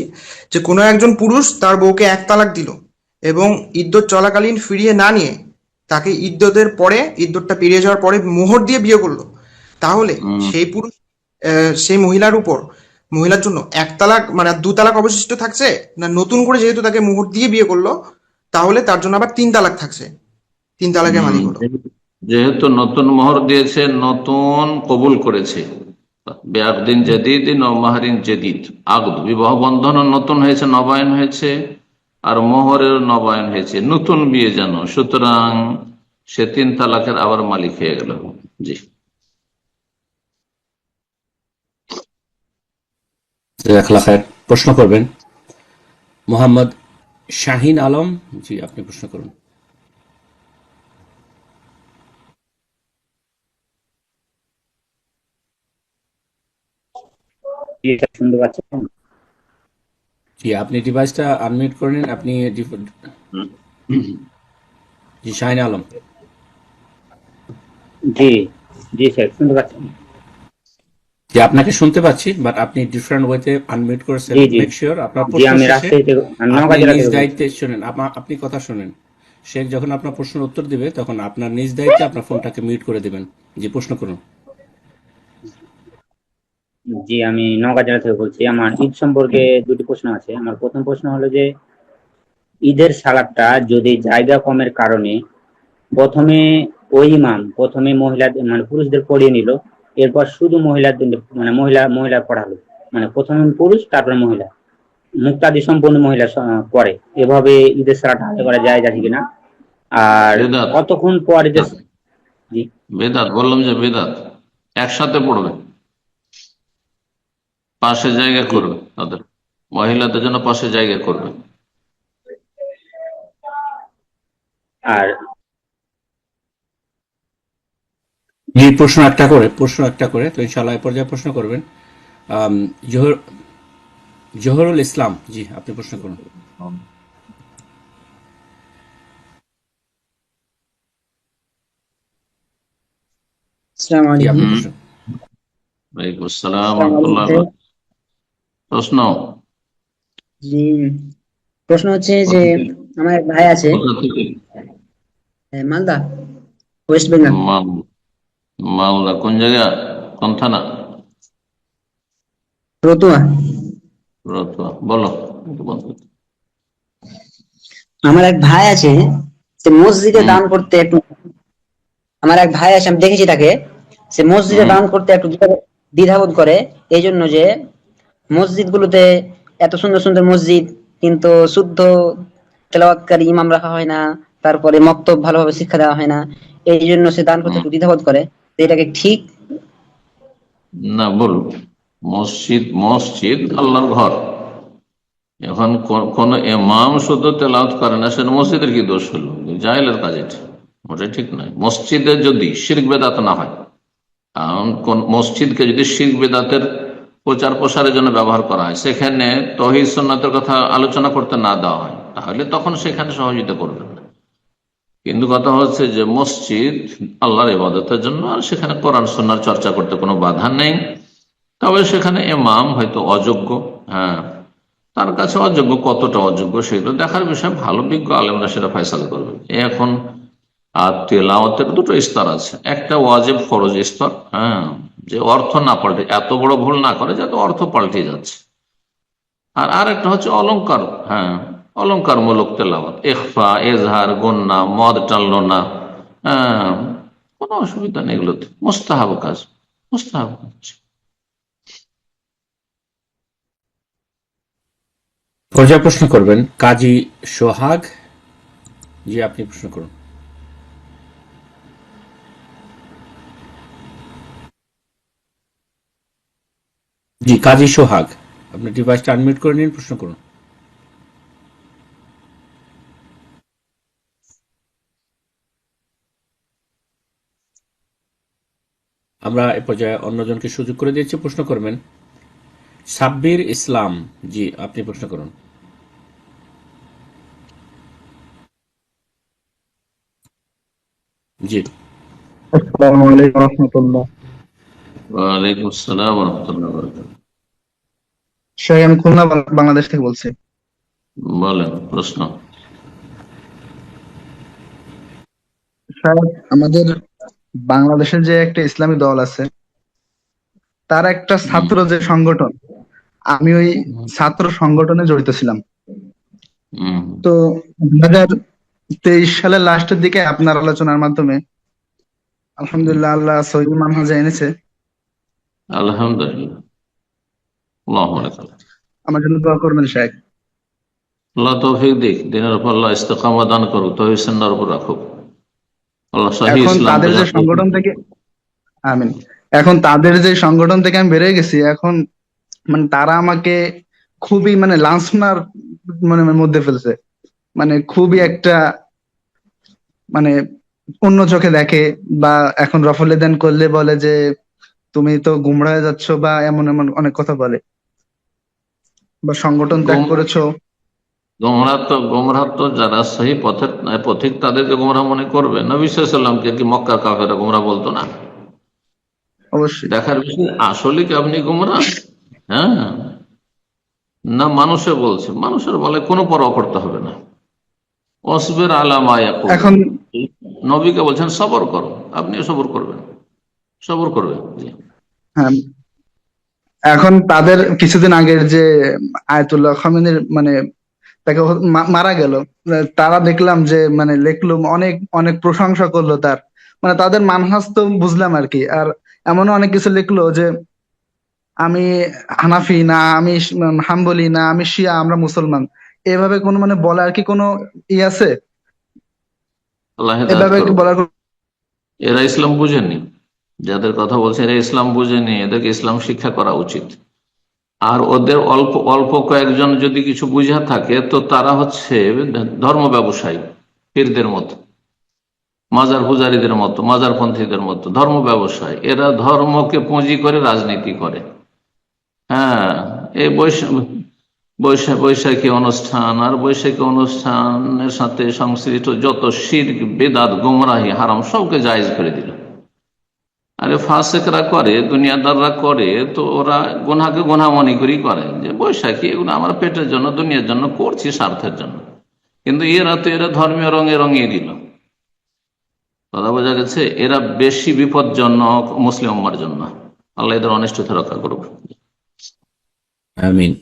যে কোনো একজন পুরুষ তার বউকে এক তালাক দিল এবং ইদ্যত চলাকালীন ফিরিয়ে না নিয়ে তাকে ইদ্যতটা পেরিয়ে যাওয়ার পরে মোহর দিয়ে বিয়ে করলো, তাহলে সেই পুরুষ সেই মহিলার জন্য এক তালাক মানে 2 তালাক অবশিষ্ট থাকছে, না নতুন করে যেহেতু তাকে মোহর দিয়ে বিয়ে করলো তাহলে তার জন্য আবার 3 তালাক থাকছে, 3 তালাকের মালিক হলো? যেহেতু নতুন মোহর দিয়েছে, নতুন কবুল করেছে, বেআকদিন জাদিদিন ও মাহরিন জাদিদ। আগদ বিবাহ বন্ধন নতুন হয়েছে, নবায়ন হয়েছে, আর মোহরের নবায়ন হয়েছে, নতুন বিয়ে যেন। সুতরাং সে 3 তালাকের আবার মালিক হয়ে গেল। জি, জাযাকাল্লাহ খায়ের। প্রশ্ন করবেন মোহাম্মদ শাহিন আলম। জি আপনি প্রশ্ন করুন। জি আপনি ডিভাইসটা আনমিউট করে নিন। আপনি জি শাহিন আলম। জি জি স্যার, শুনতে পাচ্ছেন? জি যে আপনাকে শুনতে পাচ্ছি, বাট আপনি ডিফারেন্ট ওয়েতে আনমিউট করেছেন। জি জি মেক শিওর আপনার জি, প্রশ্ন আমি শেষে রাজশাহী থেকে, আমি আপনি নওগাঁ জেলা নিজ থেকে বলছি। দায়িত্বে শুনেন, আপনি কথা শুনেন। শেখ যখন আপনার প্রশ্নের উত্তর দিবে তখন আপনার নিজ দায়িত্বে আপনার ফোনটাকে মিউট করে দিবেন। জি, প্রশ্ন করুন। জি, আমি নওগাঁ জেলা থেকে বলছি। আমার ঈদ সম্পর্কে দুটি প্রশ্ন আছে। আমার প্রথম প্রশ্ন হলো যে ঈদের সালাদটা যদি জায়গা কমের কারণে প্রথমে ওই ইমাম প্রথমে মহিলাদের মানে পুরুষদের পড়িয়ে নিল, এরপর শুধু মহিলাদের মানে মহিলা পড়ালো, মানে প্রথমে পুরুষ তারপরে মহিলা, মুক্তাদি সম্পূর্ণ মহিলা পড়ে, এভাবে ঈদের সালাদটা আদায় করা যায় যাচ্ছে কিনা? আর বেদাত, কতক্ষণ পর ঈদের, জি বেদাত বললাম যে বেদাত একসাথে পড়বে, পাশে জায়গা জি করবে, তাদের মহিলাদের জন্য পাশে জায়গা করবে। আর জি, প্রশ্ন একটা করে তো ইনশাআল্লাহ এই পর্যায়ে প্রশ্ন করবেন। আম, জোহরুল ইসলাম, জি আপনি প্রশ্ন করুন। আসসালামু জি, আলাইকুম। আপনি প্রশ্ন। ওয়ালাইকুম আসসালাম ওয়া আসসালামু রাহমাতুল্লাহি ওয়া আলাইকুম। বারাকাতুহু। প্রশ্ন জি, প্রশ্ন হচ্ছে যে কোথা থেকে? আমার এক ভাই আছে, কোথা থেকে? মালদা, ওয়েস্ট বেঙ্গল। মাল- মালদা কোন জায়গা, কোন থানা? রতুয়া। রতুয়া, বলো একটু বন্ধ করতে। আমার এক ভাই আছে, সে মসজিদে দান করতে একটু, আমার এক ভাই আছে আমি দেখেছি তাকে, সে মসজিদে দান করতে একটু দ্বিধাবোধ করে, এই জন্য যে মসজিদ গুলোতে এত সুন্দর সুন্দর মসজিদ, কিন্তু শুদ্ধ তেলাওয়াতকারী ইমাম রাখা হয় না, তারপরে মক্তব ভালোভাবে শিক্ষা দেওয়া হয় না, এই জন্য সে দান করতে একটু দ্বিধাবোধ করে। তো এটাকে ঠিক? না, বলুন। মসজিদ মসজিদ আল্লাহর ঘর। এখন কোন ইমাম শুধু তেলাওয়াত করে না, সেটা মসজিদের কি দোষ হলো? জাহেলের কাজ এটা, ওটা ঠিক নয়। মসজিদে যদি শিরক বেদাত না হয়, কারণ কোন মসজিদকে যদি শিরক বেদাতের প্রচার প্রসারের জন্য ব্যবহার করা হয়, সেখানে তৌহিদ সুন্নাতের কথা আলোচনা করতে না দেওয়া হয়, তাহলে তখন সেখানে সহযোগিতা করবেন না। কিন্তু কথা হচ্ছে যে মসজিদ আল্লাহর ইবাদতের জন্য, আর সেখানে কোরআন সুন্নাহর চর্চা করতে কোনো বাধা নেই। তবে সেখানে ইমাম হয়তো অযোগ্য, হ্যাঁ, তার কাছে অযোগ্য, কতটা অযোগ্য সেগুলো দেখার বিষয়, ভালো বিজ্ঞ আলেমরা সেটা ফয়সালা করবে। এখন আর তেলাওয়াতের দুটো স্তর আছে, একটা ওয়াজিব ফরজ স্তর, হ্যাঁ, যে অর্থ না পাল্টে, এত বড় ভুল না করে যাতে অর্থ পাল্টে যাচ্ছে। আর একটা হচ্ছে অলংকার, হ্যাঁ, অলংকার মূলক তেলাওয়াত, ইখফা, এজহার, গুন্না, মদ টানলো না, হ্যাঁ, কোনো অসুবিধা নেই, এগুলোতে মুস্তাহাব কাজ, মুস্তাহাব কাজ। পর্যায়ে প্রশ্ন করবেন কাজী সোহাগ, জি আপনি প্রশ্ন করুন। জি, কাজী সোহাগ, আপনি ডিভাইসটা আনমিউট করে নিন, প্রশ্ন করুন। আমরা এ পর্যায়ে অন্যজনকে সুযোগ করে দিয়েছি, প্রশ্ন করবেন সাব্বির ইসলাম, জি আপনি প্রশ্ন করুন। জি, আসসালামু আলাইকুম রহমতুল্লাহ। ওয়ালাইকুম আসসালাম ওয়া রাহমাতুল্লাহি ওয়া বারাকাতুহু। শেখ, আমি খুলনা বাংলাদেশ থেকে বলছি। বলেন প্রশ্ন। শেখ, আমাদের বাংলাদেশের যে একটা ইসলামী দল আছে, তার একটা ছাত্র যে সংগঠন, আমি ওই ছাত্র সংগঠনে জড়িত ছিলাম। তো 2023 সালের লাস্টের দিকে আপনার আলোচনার মাধ্যমে আলহামদুলিল্লাহ আল্লাহ সহি মানহাজে এনেছে। আলহামদুলিল্লাহ, আল্লাহু আকবার। আমার জন্য দোয়া করবেন শেখ। আল্লাহ তৌফিক দিক, দিনের উপর আল্লাহ ইস্তেকামত দান করুক, তৌহিদ সুন্নাহর উপর রাখুক, আল্লাহ সহি এখন ইসলাম তাদের যে সংগঠন থেকে, আমিন, এখন তাদের যে সংগঠন থেকে আমি বেরিয়ে গেছি, এখন মানে তারা আমাকে খুবই মানে লাঞ্ছনার মানে মধ্যে ফেলছে, মানে খুবই একটা মানে অন্য চোখে দেখে, বা এখন রফল দান করলে বলে যে তুমি তো গুমরা হয়ে যাচ্ছ, বা এমন এমন অনেক কথা বলে, বা সংগঠন ত্যাগ করেছো। গোমরাহ তো যারা সহি পথিক তাদেরকে গোমরাহ মনে করবে। নবী সাল্লাল্লাহু আলাইহি ওয়াসাল্লামকে কি মক্কার কাফেররা গোমরাহ বলতো না? অবশ্যই। দেখার বিষয় আসলে কি আপনি গুমরা, হ্যাঁ না মানুষে বলছে, মানুষের বলে কোনো পরোয়া করতে হবে না। অসবের আলামা এখন নবীকে বলছেন সবর করো, আপনিও সবর করবেন, সবর করবেন। জি। হ্যাঁ, এখন তাদের কিছুদিন আগের যে আয়াতুল্লাহ খামেনির মানে তাকে মারা গেল, তারা দেখলাম যে মানে লিখলো, অনেক অনেক প্রশংসা করলো তার, মানে তাদের মানহাজ তো বুঝলাম আর কি। আর এমনও অনেক কিছু লিখলো যে আমি হানাফি না, আমি হাম্বলি না, আমি শিয়া, আমরা মুসলমান, এভাবে কোনো মানে বলার কি কোনো ই আছে? আল্লাহ হেদায়েত এভাবে কি করুন। বলার এরা ইসলাম বুঝেনি, যাদের কথা বলছে এরা ইসলাম বুঝেনি, এদেরকে ইসলাম শিক্ষা করা উচিত। আর ওদের অল্প অল্প কয়েকজন যদি কিছু বুঝা থাকে তো তারা হচ্ছে ধর্ম ব্যবসায়ী, পীরদের মতো, মাজার পূজারীদের মতো, মাজারপন্থীদের মতো ধর্ম ব্যবসায়ী। এরা ধর্মকে পুঁজি করে রাজনীতি করে। হ্যাঁ, এই বৈশাখী অনুষ্ঠান আর বৈশাখী অনুষ্ঠানের সাথে সংশ্লিষ্ট যত শিরক, বেদাত, গোমরাহি, হারাম সবকে জায়েজ করে দিল। আরে ফাসেকরা করে, দুনিয়াদাররা করে, তো ওরা গুনাহকে গুনাহ মনে করেই করে, যে বৈশাখী এগুলো আমার পেটের জন্য, দুনিয়ার জন্য করছি, স্বার্থের জন্য। কিন্তু এরা ধর্মীয় রঙে রঙিয়ে দিল। কথা বোঝা গেছে? এরা বেশি বিপজ্জনক মুসলিম উম্মার জন্য। আল্লাহ এদের অনিষ্ট থেকে রক্ষা করুক। আমিন।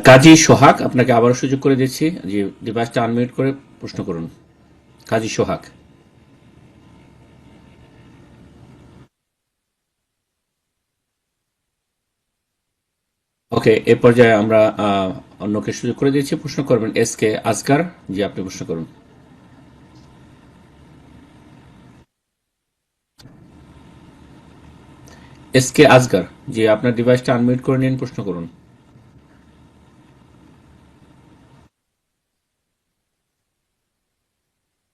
কাজী সোহাগ, আপনাকে আবারও সুযোগ করে দিচ্ছি, যে ডিভাইসটা আনমিউট করে প্রশ্ন করুন। কাজী সোহাগ। ওকে, এ পর্যায়ে আমরা অন্যকে সুযোগ করে দিচ্ছি, প্রশ্ন করবেন এস কে আজগার। জি, আপনি প্রশ্ন করুন। এস কে আজগার, জি আপনার ডিভাইসটা আনমিউট করে নিন, প্রশ্ন করুন।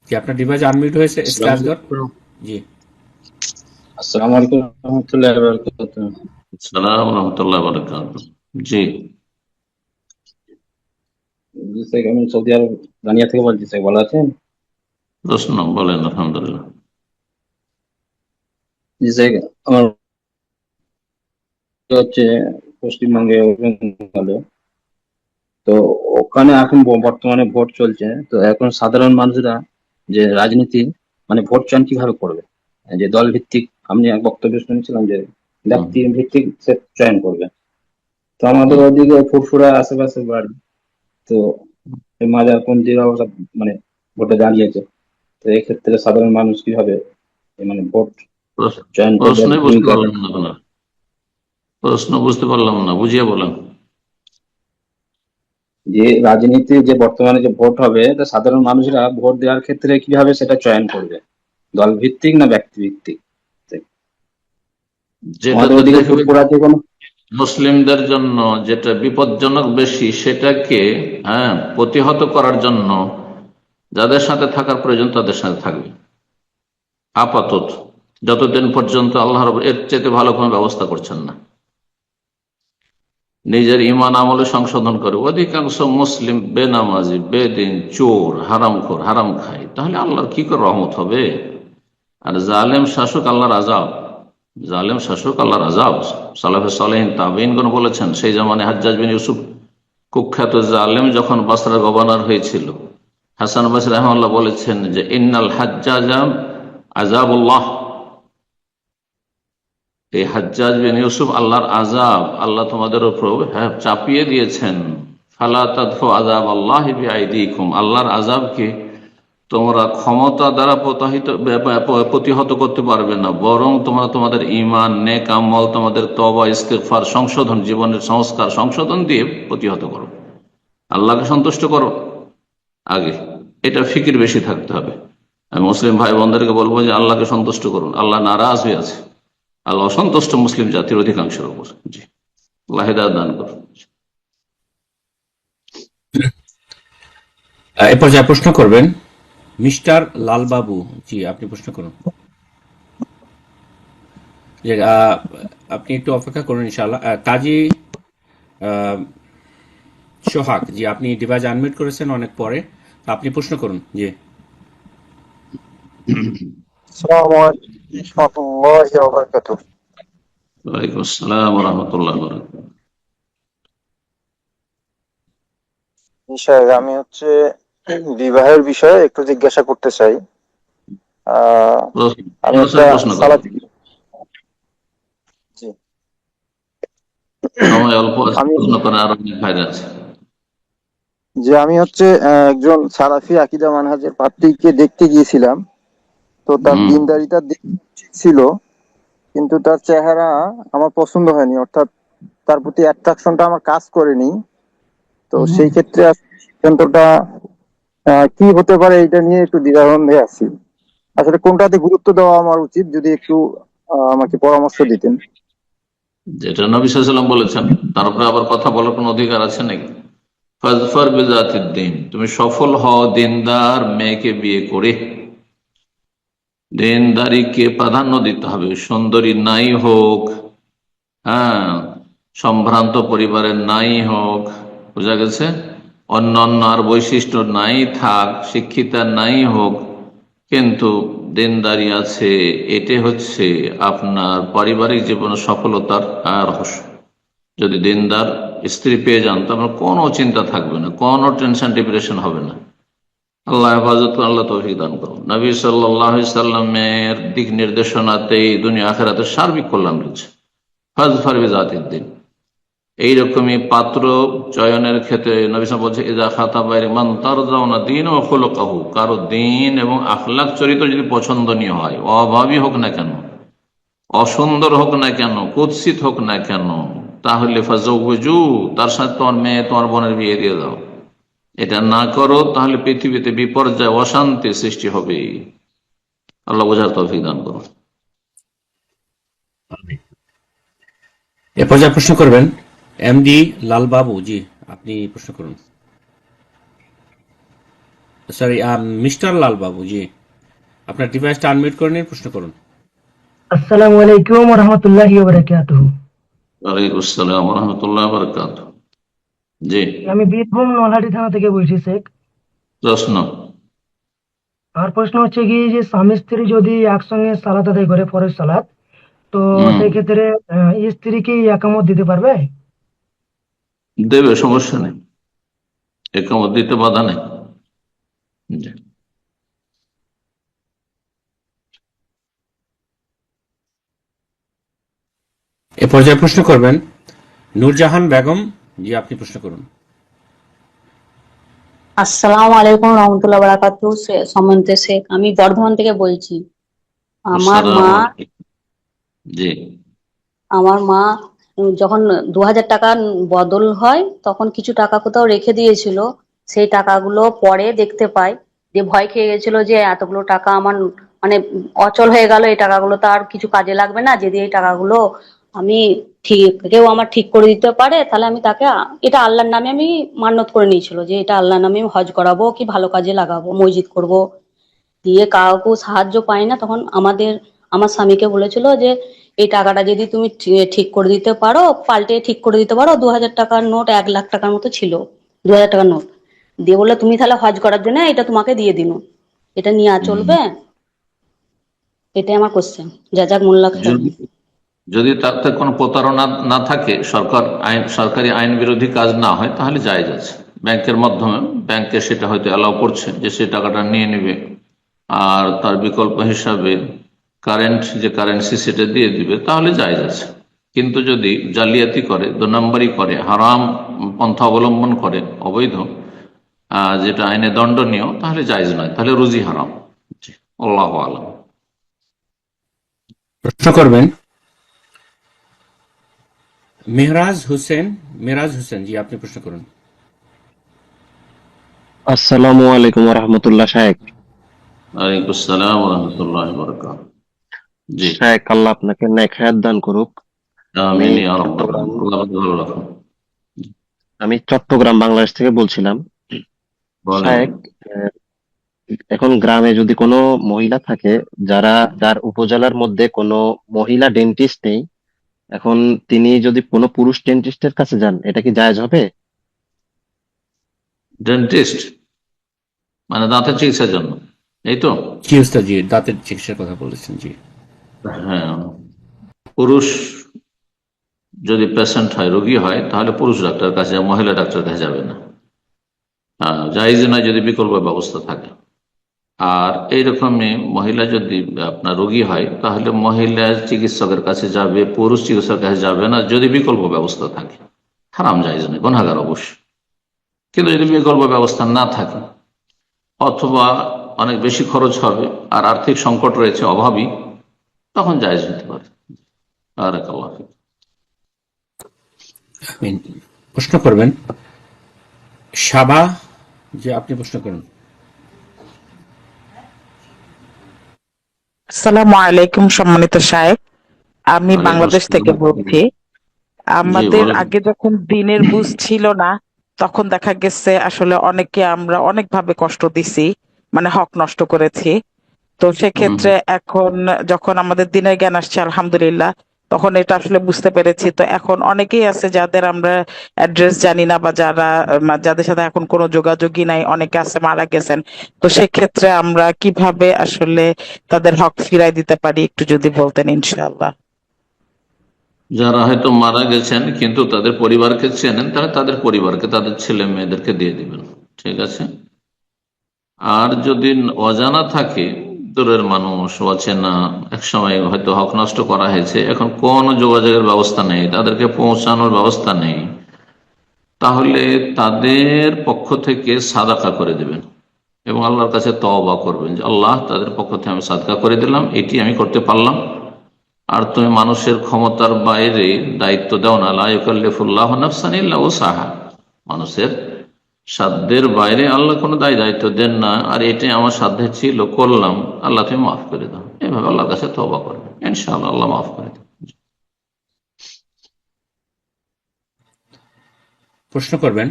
জি, আপনার ডিভাইস আনমিউট হয়েছে এস কে আজগার। জি, আসসালামু আলাইকুম রহমতুল্লাহ বারাকাতুহু। আসসালামু রাহমাতুল্লাহি ওয়া বারাকাতুহু। জি, জি স্যার, আমি সৌদি আরব রানিয়া থেকে বলছি স্যার, ভালো আছেন? প্রশ্ন বলেন। আলহামদুলিল্লাহ। জি স্যার, আমার হচ্ছে পশ্চিমবঙ্গে ওয়েস্ট বেঙ্গলে, তো ওখানে এখন বর্তমানে ভোট চলছে, তো এখন সাধারণ মানুষরা যে রাজনীতি মানে ভোট চয়ন কিভাবে করবে, যে দল ভিত্তিক, আপনি এক বক্তব্য শুনেছিলাম যে ব্যক্তি ভিত্তিক সে চয়ন করবে। তো আমাদের ওদিকে ফুরফুরা আশেপাশে বাড়ি, তো এই মাজারপন্থীরাও সব মানে ভোটে দাঁড়িয়েছে। তো এক্ষেত্রে সাধারণ মানুষ কিভাবে মানে ভোট চয়ন করবে? প্রশ্নই বুঝতে পারলাম না আপনার প্রশ্ন, বুঝতে পারলাম না, বুঝিয়ে বলেন। যে রাজনীতি যে বর্তমানে যে ভোট হবে, তা সাধারণ মানুষরা ভোট দেওয়ার ক্ষেত্রে কিভাবে সেটা চয়ন করবে, দল ভিত্তিক না ব্যক্তি ভিত্তিক? আমাদের ওদিকে ফুরফুরাতে কোনো মুসলিমদের জন্য যেটা বিপজ্জনক বেশি, সেটাকে প্রতিহত করার জন্য যাদের সাথে থাকার প্রয়োজন তাদের সাথে থাকবে আপাতত, যতদিন পর্যন্ত আল্লাহ এর চেয়ে ভালো কোনো ব্যবস্থা করছেন না। নিজের ইমান আমলে সংশোধন করে। অধিকাংশ মুসলিম বেনামাজি, বেদিন, চোর, হারামখোর, হারাম খায়, তাহলে আল্লাহর কি করে রহমত হবে? আর জালেম শাসক আল্লাহর আযাব, জালেম শাসক আল্লাহর আযাব। সালাফে সালেহিন তাবেঈনগণ বলেছেন, সেই জামানে হাজ্জাজ বিন ইউসুফ কুখ্যাত জালেম যখন বাসরার গভর্নর হয়েছিল, হাসান বসরি রাহিমাহুল্লাহ বলেছেন যে ইন্নাল হাজ্জাজা আযাবুল্লাহ, এই হাজ্জাজ বিন ইউসুফ আল্লাহর আযাব, আল্লাহ তোমাদের উপর চাপিয়ে দিয়েছেন। ফালা তাদফু আযাবাল্লাহি বিআইদিকুম, আল্লাহর আযাবকে তোমরা ক্ষমতা দ্বারা প্রতিহত করতে পারবে না, বরং তোমরা তোমাদের ঈমান, নেক আমল, তোমাদের তওবা, ইস্তিগফার, সংশোধন, জীবনের সংস্কার সংশোধন দিয়ে প্রতিহত করো। আল্লাহকে সন্তুষ্ট করো আগে, এটা ফিকির বেশি থাকতে হবে। আমি মুসলিম ভাই বোনদেরকে বলবো যে আল্লাহকে সন্তুষ্ট করুন। আল্লাহ নারাজ হয়ে আছে, আল্লাহ অসন্তুষ্ট মুসলিম জাতির অধিকাংশের উপর। জি, আল্লাহ হিদায়াত দান করুন। এ পর্যায়ে প্রশ্ন করবেন মিস্টার লালবাবু। জি, আপনি প্রশ্ন করুন। আপনি একটু অপেক্ষা করুন ইনশাআল্লাহ। কাজী সোহাগ, জি আপনি ডিভাইস আনমিউট করেছেন অনেক পরে, আপনি প্রশ্ন করুন। জি, আসসালামু আলাইকুম ওয়া রাহমাতুল্লাহি ওয়া বারাকাতুহু। ওয়ালাইকুম আসসালাম ওয়া রাহমাতুল্লাহি ওয়া বারাকাতুহু। স্যার আমি বিবাহের বিষয়ে একটু জিজ্ঞাসা করতে চাই। আমি একটা প্রশ্ন করো, সালাফি। জি, সময় অল্প আছে, আমি প্রশ্ন করার আরো অনেক ভাইরা আছে। আমি একজন সালাফি আকীদা মানহাজের প্রার্থীকে দেখতে গিয়েছিলাম। তো তার হুম দিনদারিতা ঠিক ছিল, কিন্তু তার চেহারা আমার পছন্দ হয়নি, অর্থাৎ তার প্রতি অ্যাট্রাকশনটা আমার কাজ করেনি। তো সেই ক্ষেত্রে সিদ্ধান্তটা কি হতে পারে এটা নিয়ে একটু দ্বিধাদ্বন্দ্বে আছি। আসলে কোনটাতে গুরুত্ব দেওয়া আমার উচিত, যদি একটু আমাকে পরামর্শ দিতেন। যেটা নবী সাল্লাল্লাহু আলাইহি ওয়াসাল্লাম বলেছেন তার উপরে আবার কথা বলার কোনো অধিকার আছে নাকি? ফাজফার বিজাতিদ দ্বীন, তুমি সফল হও দিনদার মেয়েকে বিয়ে করে। দিনদারিকে প্রাধান্য দিতে হবে, সুন্দরী নাই হোক, হ্যাঁ, সম্ভ্রান্ত পরিবারের নাই হোক, বোঝা গেছে, অন্য অন্য আর বৈশিষ্ট্য নাই থাক, শিক্ষিতা নাই হোক, কিন্তু দিনদারি আছে, এটি হচ্ছে আপনার পারিবারিক জীবনের সফলতার রহস্য। যদি দিনদার স্ত্রী পেয়ে যান তো আপনার কোনো চিন্তা থাকবে না, কোনো টেনশন ডিপ্রেশন হবে না। আল্লাহ হেফাজত করুন, আল্লাহ তৌফিক দান করুন। নবী সাল্লাল্লাহু আলাইহি সাল্লামের দিক নির্দেশনাতেই দুনিয়া আখিরাতের সার্বিক কল্যাণ রয়েছে। ফাজফার বিজাতিদ দ্বীন, এইরকমই পাত্র চয়নের ক্ষেত্রে নবী সাল্লাল্লাহু আলাইহি ওয়াসাল্লাম বলছে, ইযা খাতাবা মান তারজাউনা দীনাহু ওয়া খুলুকাহু, কারো দিন এবং আখলাক চরিত্র যদি পছন্দনীয় হয়, অভাবী হোক না কেন, অসুন্দর হোক না কেন, কুৎসিত হোক না কেন, তাহলে ফাজাউজু, তার সাথে তোমার মেয়ে তোমার বোনের বিয়ে দিয়ে দাও। এটা না করো তাহলে পৃথিবীতে বিপর্যয়, অশান্তি সৃষ্টি হবে। আল্লাহ বোঝার তৌফিক দান করুন। এ পর্যায়ে প্রশ্ন করবেন এমডি লালবাবু। জি, আপনি প্রশ্ন করুন। Sorry, mister Lalbabu. জি, আপনার ডিভাইসটা আনমিউট করে নিন, প্রশ্ন করুন। আসসালামু আলাইকুম ওয়া রাহমাতুল্লাহি ওয়া বারাকাতুহু। ওয়ালাইকুম আসসালাম ওয়া রাহমাতুল্লাহি ওয়া বারাকাতুহু। জি, আমি বীরভূম নলহাটি থানা থেকে বলছি শেখ। প্রশ্ন। আমার প্রশ্ন হচ্ছে কি, যে স্বামী স্ত্রী যদি একসঙ্গে সালাত আদায় করে ফরজ সালাত, তো সেই ক্ষেত্রে স্ত্রী কি একামত দিতে পারবে? দেবে, সমস্যা নেই, একামত দিতে বাধা নেই। জি। এ পর্যায়ে প্রশ্ন করবেন নূরজাহান বেগম। জি, আপনি প্রশ্ন করুন। আসসালামু আলাইকুম রহমতুল্লাহ বারাকাতু। সম্মানিত শেখ, আমি বর্ধমান থেকে বলছি। আমার মা জি, আমার মা যখন 2000 টাকা বদল হয় তখন কিছু টাকা কোথাও রেখে দিয়েছিল। সেই টাকাগুলো পরে দেখতে পাই, যে ভয় খেয়ে গেছিল যে এতগুলো টাকা আমার মানে অচল হয়ে গেল, এই টাকাগুলো তো আর কিছু কাজে লাগবে না, যদি এই টাকাগুলো আমি কেউ আমার ঠিক করে দিতে পারে, তাহলে আমি তাকে এটা আল্লাহর নামে আমি মান্যত করে নিয়েছিল যে এটা আল্লাহর নামে আমি হজ করাবো কি ভালো কাজে লাগাবো, মসজিদ করব। দিয়ে কাউকে সাহায্য পাই না, তখন আমার স্বামীকে বলেছিল যে এই টাকাটা যদি তুমি ঠিক করে দিতে পারো, পাল্টে ঠিক করে দিতে পারো। 2000 টাকার নোট 1 লাখ টাকার মতো ছিল, 2000 টাকার নোট দিয়ে বললে তুমি তাহলে হজ করার জন্য এটা তোমাকে দিয়ে দিন, এটা নিয়ে চলবে? এটাই আমার কোশ্চেন। যাক মোল্লা খান। যদি তাতে কোনো প্রতারণা না থাকে, সরকারি আইন বিরোধী কাজ না হয়, তাহলে জায়েজ আছে। ব্যাংকের মাধ্যমে, ব্যাংকে সেটা হয়তো অ্যালাউ করছে যে সে টাকাটা নিয়ে নেবে আর তার বিকল্প হিসাবে যে কারেন্সি সেটা দিয়ে দিবে, তাহলে জায়েজ আছে। কিন্তু যদি জালিয়াতি করে, 2 নম্বরই করে, হারাম পন্থা অবলম্বন করে, অবৈধ, যেটা আইনে দণ্ডনীয়, তাহলে জায়েজ নয়, তাহলে রুজি হারাম। আল্লাহু আলাম। প্রশ্ন করবেন মেহরাজ হোসেন। জি, আপনি প্রশ্ন করুন। আসসালামু আলাইকুম ওয়া রাহমাতুল্লাহ। শায়েখ। ওয়ালাইকুম আসসালাম ওয়া রাহমাতুল্লাহি ওয়া বারাকাতুহু। জি, শায়েখ, আল্লাহ আপনাকে নেক হায়াত দান করুক। আমিন ইয়া রাব্বাল আলামিন। আল্লাহ ভালো রাখুন। আমি চট্টগ্রাম, বাংলাদেশ থেকে বলছিলাম। শায়েখ, এখন গ্রামে যদি কোনো মহিলা থাকে যার উপজেলার মধ্যে কোনো মহিলা ডেন্টিস্ট নেই, এখন তিনি যদি কোনো পুরুষ ডেন্টিস্টের কাছে যান, এটা কি জায়েজ হবে? ডেন্টিস্ট মানে দাঁতের চিকিৎসার জন্য, এই তো। জি উস্তাদ, জি দাঁতের চিকিৎসার কথা বলেছেন। জি হ্যাঁ, পুরুষ যদি পেশেন্ট হয়, রোগী হয়, তাহলে পুরুষ ডাক্তার কাছে যাবে, মহিলা ডাক্তার কাছে যাবে না। জায়েজ নয় যদি বিকল্প ব্যবস্থা থাকে। আর এইরকমই মহিলা যদি আপনার রোগী হয়, তাহলে মহিলা চিকিৎসকের কাছে যাবে, পুরুষ চিকিৎসকের কাছে যাবে না যদি বিকল্প ব্যবস্থা থাকে। হারাম, জায়েজ নয়, গুনাহগার অবশ্যই। কিন্তু যদি বিকল্প ব্যবস্থা না থাকে অথবা অনেক বেশি খরচ হবে আর আর্থিক সংকট রয়েছে, অভাবী, তখন জায়েজ হতে পারে। বারাকাল্লাহ ফিক। আমিন। প্রশ্ন করবেন সাবা, যে আপনি প্রশ্ন করুন। আসসালামু আলাইকুম সম্মানিত সাহেব, আমি ওয়ালাইকুম বাংলাদেশ থেকে আসসালাম। বলছি। জি আমাদের বলেন। আগে যখন দিনের বুঝ ছিল না, তখন দেখা গেছে আসলে অনেকে আমরা অনেকভাবে কষ্ট দিছি, মানে হক নষ্ট করেছি। তো সেক্ষেত্রে এখন যখন আমাদের দিনের জ্ঞান আসছে আলহামদুলিল্লাহ, তখন এটা আসলে বুঝতে পেরেছি। তো এখন অনেকেই আছে যাদের আমরা অ্যাড্রেস জানি না, বা যাদের সাথে এখন কোনো যোগাযোগই নাই, অনেকে আছে মারা গেছেন। তো সেক্ষেত্রে আমরা কিভাবে আসলে তাদের হক ফিরাই দিতে পারি, একটু যদি বলতেন ইনশাআল্লাহ। যারা হয়তো মারা গেছেন কিন্তু তাদের পরিবারকে চেনেন, তারা তাদের পরিবারকে, তাদের ছেলে মেয়েদেরকে দিয়ে দিবেন, ঠিক আছে। আর যদি অজানা থাকে, দূরের মানুষ, অচেনা, একসময় হয়তো হক নষ্ট করা হয়েছে, এখন কোনো যোগাযোগের ব্যবস্থা নেই, তাদেরকে পৌঁছানোর ব্যবস্থা নেই, তাহলে তাদের পক্ষ থেকে সাদাকা করে দেবেন এবং আল্লাহর কাছে তওবা করবেন যে আল্লাহ, তাদের পক্ষ থেকে আমি সাদকা করে দিলাম, এটি আমি করতে পারলাম। আর তুমি মানুষের ক্ষমতার বাইরে দায়িত্ব দাও না, লা ইউকাল্লিফুল্লাহু নাফসান ইল্লা উসাহা। মানুষের সাধ্যের বাইরে আল্লাহ কোনো দায়িত্ব দেন না, আর এটাই আমার সাধ্যে ছিল, করলাম, আল্লাহ তুমি মাফ করে দাও। এভাবে আল্লাহর কাছে তওবা করবে, ইনশাআল্লাহ আল্লাহ মাফ করে দেবে। প্রশ্ন করবেন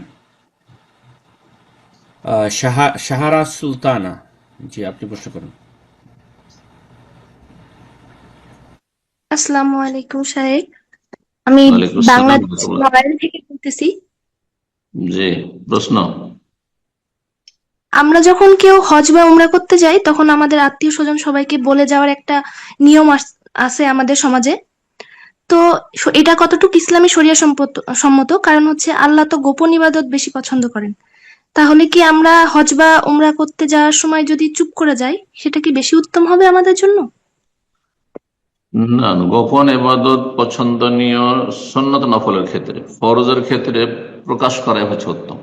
শাহারা সুলতানা, জি আপনি প্রশ্ন করুন। আসসালামু আলাইকুম সাহেব, আমি ওয়ালাইকুম আসসালাম বাংলাদেশ রাহমাতুল্লাহ। নড়াইল থেকে বলতেছি। জি, প্রশ্ন। আমরা যখন কেউ হজ বা উমরা করতে যাই, তখন আমাদের আত্মীয় স্বজন সবাইকে বলে যাওয়ার একটা নিয়ম আছে আমাদের সমাজে। তো এটা কতটুকু ইসলামী শরিয়া সম্মত? কারণ হচ্ছে আল্লাহ তো গোপন ইবাদত বেশি পছন্দ করেন। তাহলে কি আমরা হজ বা উমরা করতে যাওয়ার সময় যদি চুপ করে যাই, সেটা কি বেশি উত্তম হবে আমাদের জন্য? না, গোপন ইবাদত পছন্দনীয় সুন্নত নফলের ক্ষেত্রে। ফরজের ক্ষেত্রে প্রকাশ করাই হচ্ছে উত্তম।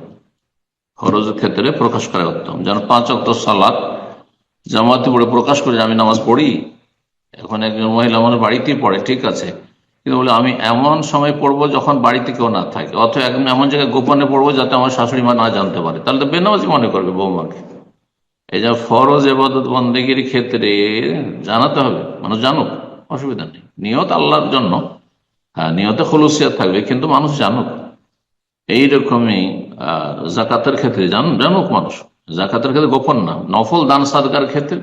ফরজের ক্ষেত্রে প্রকাশ করা উত্তম। যেন 5 ওয়াক্ত সালাত জামাতে পড়ে প্রকাশ করে আমি নামাজ পড়ি। এখন একজন মহিলা আমার বাড়িতেই পড়ে, ঠিক আছে, কিন্তু বলে আমি এমন সময় পড়বো যখন বাড়িতে কেউ না থাকে, অথবা এমন জায়গায় গোপনে পড়বো যাতে আমার শাশুড়ি মা না জানতে পারে, তাহলে তো বেনামাজি মনে করবে বৌমাকে। এই যে ফরজ ইবাদত বন্দেগীর ক্ষেত্রে জানাতে হবে, মানুষ জানুক, অসুবিধা নেই। নিয়ত আল্লাহর জন্য, হ্যাঁ নিয়তে খুলুসিয়াত থাকবে, কিন্তু মানুষ জানুক। এইরকমই জাকাতের ক্ষেত্রে জানুক মানুষ। জাকাতের ক্ষেত্রে গোপন না। নফল দান সাদকার ক্ষেত্রে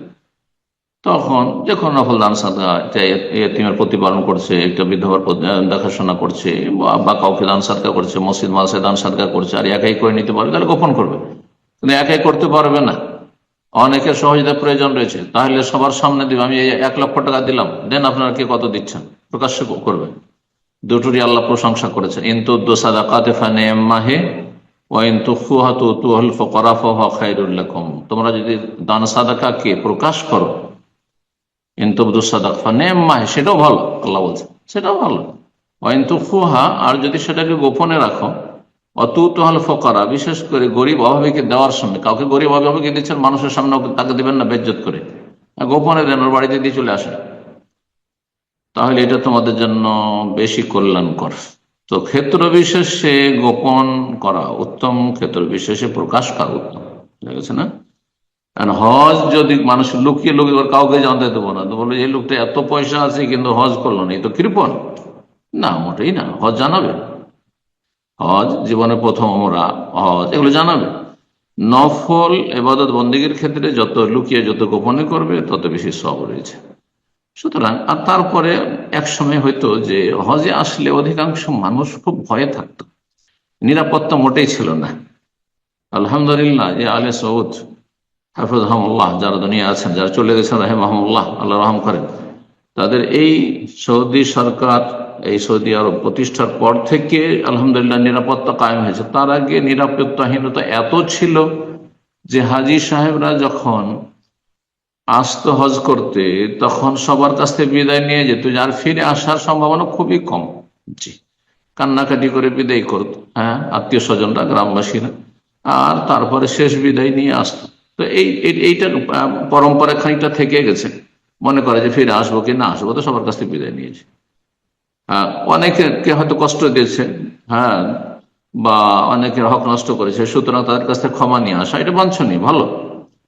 তখন যে কোনো নফল দান সাদকা, এতিমের প্রতিপালন করছে, একটা বিধবার দেখাশোনা করছে, বা কাউকে দান সাদকা করছে, মসজিদ মাদ্রাসায় দান সাদকা করছে, আর একাই করে নিতে পারবে, তাহলে গোপন করবে। কিন্তু একাই করতে পারবে না, অনেকের সহযোগিতার প্রয়োজন রয়েছে, তাহলে সবার সামনে দিবে, আমি 1 লক্ষ টাকা দিলাম, দেন আপনারা কে কত দিচ্ছেন, প্রকাশ্য করবেন। দুটোরই আল্লাহ প্রশংসা করেছেন। ইনতুদ্দু সাদাকাতি ফানিম্মাহি ওয়া ইন তুখফুহা তুতুল ফুকারা ফাহুয়া খায়রুল লাকুম। তোমরা যদি দান সাদাকাকে প্রকাশ করো, ইনতুদ্দু সাদাকা ফানিম্মাহি, সেটাও ভালো, আল্লাহ বলছেন সেটাও ভালো। ওয়া ইন তুখফুহা, আর যদি সেটাকে গোপনে রাখো, অতুতুল ফুকারা, বিশেষ করে গরিব অভাবীকে দেওয়ার সময়, কাউকে গরিব অভাবীকে দিচ্ছেন, মানুষের সামনে তাকে দিবেন না বেজ্জত করে, গোপনে দেন, ওর বাড়িতে দিয়ে চলে আসেন, তাহলে এটা তোমাদের জন্য বেশি কল্যাণকর। তো ক্ষেত্র বিশেষে গোপন করা উত্তম, ক্ষেত্র বিশেষে প্রকাশ করা উত্তম, ঠিক আছে না? হজ যদি মানুষ লুকিয়ে লুকিয়ে কাউকে জানতে দেবো না, তো বললো এই লোকটা এত পয়সা আছে কিন্তু হজ করলো না, এই তো কৃপণ, না মোটেই না। হজ জানাবে, হজ জীবনে প্রথম ওমরা, হজ এগুলো জানাবে। নফল ইবাদত বন্দেগীর ক্ষেত্রে যত লুকিয়ে যত গোপনে করবে তত বেশি সওয়াব রয়েছে। সুতরাং আর তারপরে এক সময় হয়তো যে হজে আসলে অধিকাংশ মানুষ খুব ভয়ে থাকতো, নিরাপত্তা মোটেই ছিল না। আলহামদুলিল্লাহ, যে আলে সৌদ হাফিজহুমুল্লাহ, যারা দুনিয়া আছেন, যারা চলে গেছেন রাহিমাহুমুল্লাহ, আল্লাহ রহম করেন, তাদের এই সৌদি সরকার এই সৌদি আরব প্রতিষ্ঠার পর থেকে আলহামদুলিল্লাহ নিরাপত্তা কায়েম হয়েছে। তার আগে নিরাপত্তাহীনতা এত ছিল যে হাজি সাহেবরা যখন আসতো হজ করতে তখন সবার কাছ থেকে বিদায় নিয়ে যেত, আর ফিরে আসার সম্ভাবনা খুবই কম। জি, কান্নাকাটি করে বিদায় করতো, হ্যাঁ, আত্মীয় স্বজনরা, গ্রামবাসীরা, আর তারপরে শেষ বিদায় নিয়ে আসতো। তো এইটার পরম্পরা খানিকটা থেকে গেছে, মনে করে যে ফিরে আসবো কি না আসবো, তো সবার কাছ থেকে বিদায় নিয়েছে। হ্যাঁ, অনেকে হয়তো কষ্ট দিয়েছে, হ্যাঁ, বা অনেকের হক নষ্ট করেছে, সুতরাং তাদের কাছ থেকে ক্ষমা নিয়ে আসা এটা বাঞ্ছনীয়, ভালো।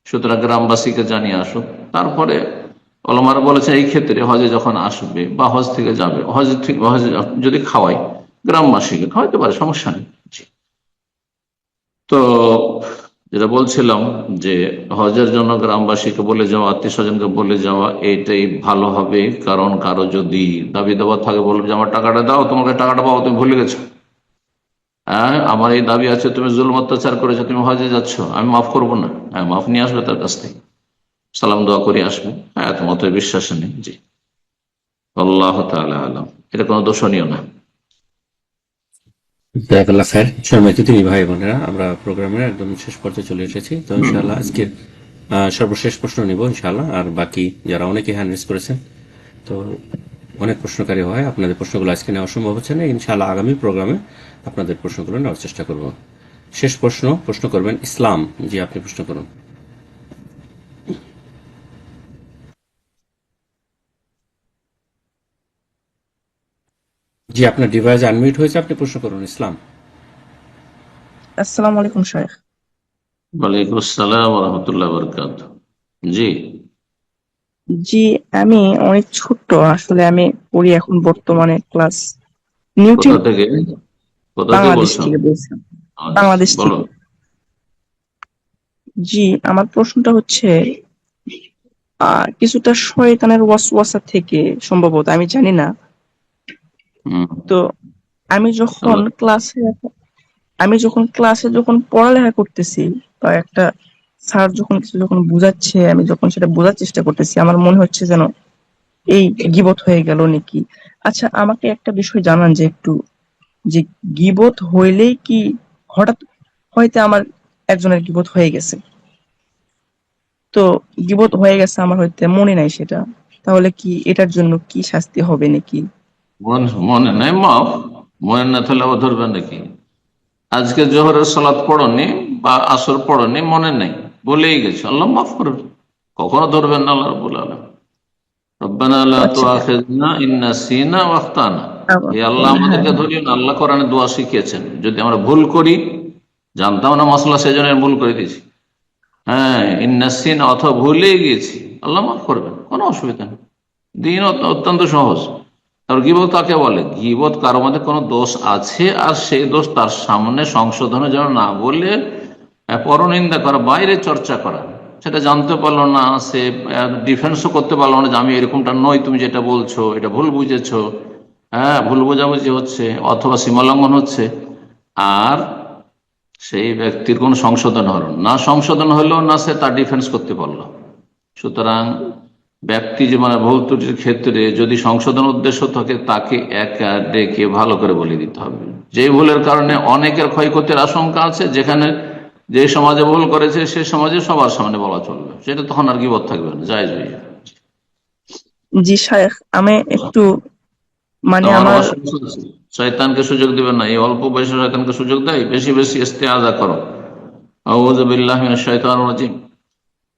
সুতরাং গ্রামবাসীকে জানিয়ে আসুক। তারপরে ওলামারা বলেছে এই ক্ষেত্রে হজে যখন আসবে বা হজ থেকে যাবে, হজ যদি খাওয়াই, গ্রামবাসীকে খাওয়াইতে পারে, সমস্যা নেই। তো যেটা বলছিলাম যে হজের জন্য গ্রামবাসীকে বলে যাওয়া, আত্মীয় স্বজনকে বলে যাওয়া, এইটাই ভালো হবে। কারণ কারো যদি দাবি দাবা থাকে, বলবে যে আমার টাকাটা দাও, তোমাকে টাকাটা পাবো, তুমি ভুলে গেছো, হ্যাঁ, আমার এই দাবি আছে, তুমি জুলুম অত্যাচার করেছো, তুমি হজে যাচ্ছ, আমি মাফ করবো না। হ্যাঁ, মাফ নিয়ে আসবে তার কাছ থেকে, সালাম দোয়া করে আসবে। হ্যাঁ, এত মতো বিশ্বাস নেই। জি, আল্লাহ তাআলা আলাম। এটা কোনো দোষণীয় না। জাযাকাল্লাহ খায়ের। সম্মানিত দিনী ভাই বোনেরা, আমরা প্রোগ্রামের একদম শেষ পর্যায়ে চলে এসেছি। তো ইনশাআল্লাহ আজকের সর্বশেষ প্রশ্ন নিব ইনশাআল্লাহ। আর বাকি যারা অনেকে হ্যান্ড রেজ করেছেন, তো অনেক প্রশ্নকারী হয়, আপনাদের প্রশ্নগুলো আজকে নেওয়া সম্ভব হচ্ছে না। ইনশাআল্লাহ আগামী প্রোগ্রামে আপনাদের প্রশ্নগুলো নেওয়ার চেষ্টা করব। শেষ প্রশ্ন করবেন ইসলাম। জি, আপনি প্রশ্ন করুন। জি, আপনার ডিভাইস আনমিউট হয়েছে, আপনি প্রশ্ন করুন ইসলাম। আসসালামু আলাইকুম শাইখ। ওয়ালাইকুম আসসালাম ওয়া রাহমাতুল্লাহি ওয়া বারাকাতুহু। জি, জি, আমি অনেক ছোট্ট, আসলে আমি পড়ি এখন বর্তমানে ক্লাস নিউটন। কোথা থেকে বাংলাদেশ বলছো? থেকে বলছিলাম, বাংলাদেশ বলো। থেকে। জি, আমার প্রশ্নটা হচ্ছে কিছুটা শয়তানের ওয়াসওয়াসা থেকে সম্ভবত, আমি জানি না। তো আমি যখন ক্লাসে যখন পড়ালেখা করতেছি, বা একটা স্যার যখন কিছু যখন বুঝাচ্ছে, আমি যখন সেটা বোঝার চেষ্টা করতেছি, আমার মনে হচ্ছে যেন এই গীবত হয়ে গেল নাকি। আচ্ছা, আমাকে একটা বিষয় জানান যে একটু, যে গীবত হইলেই কি হঠাৎ হয়তো আমার একজনের গীবত হয়ে গেছে, তো গীবত হয়ে গেছে আমার হয়তো মনে নাই সেটা, তাহলে কি এটার জন্য কি শাস্তি হবে নাকি? মনে নাই মাফ, মনে না থাকলে আবার ধরবেন নাকি? আজকে জোহরের সালাত পড়নি বা আসর পড়নি, মনে নেই, বলেই গেছে, আল্লাহ মাফ করবে, কখনো ধরবেন না। আল্লাহ রাব্বুল আলামিন রব্বানা লা তুআখিযনা ইন নাসিনা ওয়া আখতানা, হে আল্লাহ আমাদেরকে ধরিও না। আল্লাহ কোরআনে দোয়া শিখিয়েছেন, যদি আমরা ভুল করি, জানতাম না মাসলা, সেজন্য ভুল করে দিয়েছি, হ্যাঁ, ইন নাসিনা, অথবা ভুলে গিয়েছি, আল্লাহ মাফ করবেন, কোনো অসুবিধা নেই। দিন অত্যন্ত সহজ। আর গীবত কাকে বলে? গীবত কারো মধ্যে কোনো দোষ আছে, আর সেই দোষ তার সামনে সংশোধনের জন্য না বলে পরনিন্দা করা, বাইরে চর্চা করা, সেটা জানতে পারলো না, সে ডিফেন্সও করতে পারলো না যে আমি এরকমটা নই, তুমি যেটা বলছো এটা ভুল বুঝেছো, হ্যাঁ, ভুল বোঝাবুঝি হচ্ছে অথবা সীমালঙ্ঘন হচ্ছে, আর সেই ব্যক্তির কোনো সংশোধন হলো না, সংশোধন হলো না, সে তার ডিফেন্স করতে পারলো। সুতরাং ব্যক্তি জীবনে ভুল ত্রুটির ক্ষেত্রে যদি সংশোধন উদ্দেশ্য থাকে, তাকে একা ডেকে ভালো করে বলে দিতে হবে। যে ভুলের কারণে অনেকের ক্ষয়ক্ষতির আশঙ্কা আছে, যেখানে যে সমাজে ভুল করেছে সে সমাজে সবার সামনে বলা চলবে, সেটা তখন আর গীবত থাকবে না, জায়েজ হয়ে যাবে। জি শাইখ, আমি একটু মানে আমার শয়তানকে সুযোগ দিবেন না, এই অল্প বয়সে শয়তানকে সুযোগ দেয়, বেশি বেশি ইস্তেআযা করো। আউযু বিল্লাহি মিনাশ শাইতানির রাজিম,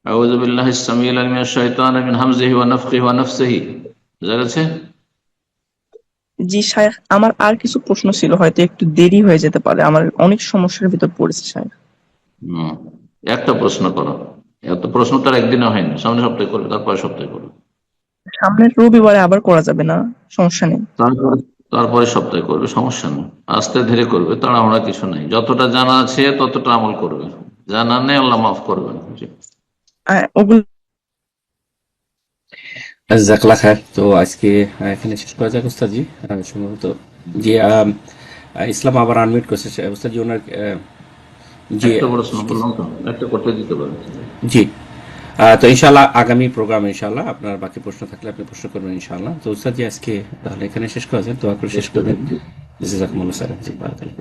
আউযু বিল্লাহিস সামিউল আলিম মিনাশ শাইতানির মিন হামজিহি ওয়া নাফখিহি ওয়া নাফসিহি। বুঝা গেছে? জি শাইখ, আমার আর কিছু প্রশ্ন ছিল, হয়তো একটু দেরি হয়ে যেতে পারে, আমার অনেক সমস্যার ভিতর পড়েছে শাইখ। একটা প্রশ্ন করো, এত প্রশ্নটা একদিনে হয় না, সামনের সপ্তাহে করবে, তারপরে সপ্তাহে করবে, সামনের রবিবারে আবার করা যাবে না? সমস্যা নেই। তারপরে সপ্তাহে করবে, সমস্যা নেই, আস্তে ধীরে করবে, তাড়াহুড়া কিছু নেই। যতটা জানা আছে ততটা আমল করবে, জানা নেই আল্লাহ মাফ করবেন। ওগুলো জাযাকাল্লাহ খায়ের। তো আজকে এখানে শেষ করা যাক উস্তাদজি, সম্ভবত। জি, ইসলাম আবার আনমিউট করছে উস্তাদজি, ওনার জি একটা প্রশ্ন বললাম তো, একটা করতে দিতে পারেন। জি, তো ইনশাআল্লাহ আগামী প্রোগ্রামে ইনশাআল্লাহ আপনার বাকি প্রশ্ন থাকলে আপনি প্রশ্ন করবেন ইনশাআল্লাহ। তো উস্তাদ জি আজকে তাহলে এখানে শেষ করা যায়, দোয়া করে শেষ করবেন। জাযাকুমুল্লাহ খাইরান। জি, বারাকাল্লাহ।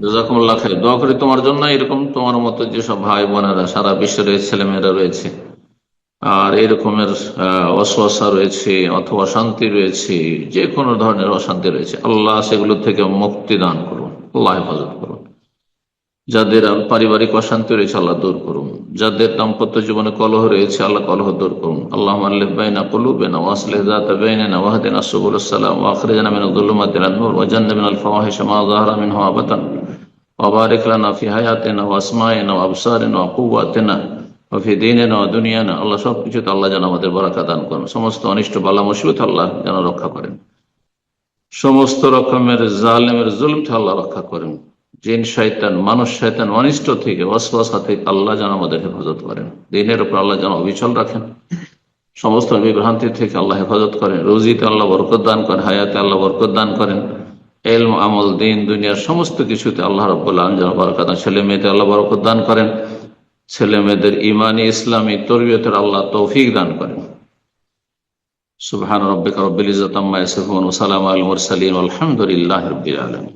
জাযাকুমুল্লাহ খাইর। দোয়া করি তোমার জন্য, এরকম তোমার মতো যেসব ভাই বোনেরা সারা বিশ্বের ছেলেমেয়েরা রয়েছে আর এরকমের অসুয়াশা রয়েছে অথবা অশান্তি রয়েছে, যে কোনো ধরনের অশান্তি রয়েছে, আল্লাহ সেগুলো থেকে মুক্তি দান করুন, আল্লাহ হেফাজত করুন। যাদের পারিবারিক অশান্তি রয়েছে আল্লাহ দূর করুন, যাদের দাম্পত্য জীবনে কলহ রয়েছে আল্লাহ কলহ দূর করুন। আল্লাহুম্মা আল্লিফ বাইনা কুলুবিনা ওয়া আসলিহ যাতা বাইনিনা ওয়াহদিনা সুবুলাস সালাম ওয়া আখরিজনা মিনাজ যুলুমাতি ইলান নূর ওয়া জান্নিবনাল ফাওয়াহিশা মা যাহারা মিনহা ওয়া বাতান ওয়া বারিক লানা ফি হায়াতিনা ওয়া আসমাইনা ওয়া আবসারিনা ওয়া কুওয়াতিনা ওয়া ফি দীনিনা ওয়া দুনিয়ানা। আল্লাহ সবকিছুতে আল্লাহ যেন আমাদের বারাকা দান করেন, সমস্ত অনিষ্ট বালা মুসিবত আল্লাহ যেন রক্ষা করেন, সমস্ত রকমের জালেমের জুলম থেকে আল্লাহ রক্ষা করেন, জিন শয়তান মানুষ শয়তান অনিষ্ট থেকে ওয়াসওয়াসা থেকে আল্লাহ যেন আমাদের হেফাজত করেন, দ্বীনের উপর আল্লাহ যেন অবিচল রাখেন, সমস্ত বিভ্রান্তি থেকে আল্লাহ হেফাজত করেন, রুজিতে আল্লাহ বরকত দান করেন, হায়াতে আল্লাহ বরকত দান করেন, ইলম আমল দিন দুনিয়ার সমস্ত কিছুতে আল্লাহ রাব্বুল আলামিন যেন বরকত দান, ছেলে মেয়েতে আল্লাহ বরকত দান করেন, ছেলে মেয়েদের ইমানি ইসলামী তরবিয়তের আল্লাহ তৌফিক দান করেন। সুবহান রাব্বিকা রাব্বিল ইজ্জাতি আম্মা ইয়াসিফুন ওয়া সালামুন আলাল মুরসালিন ওয়া আলহামদুলিল্লাহি রাব্বিল আলামিন।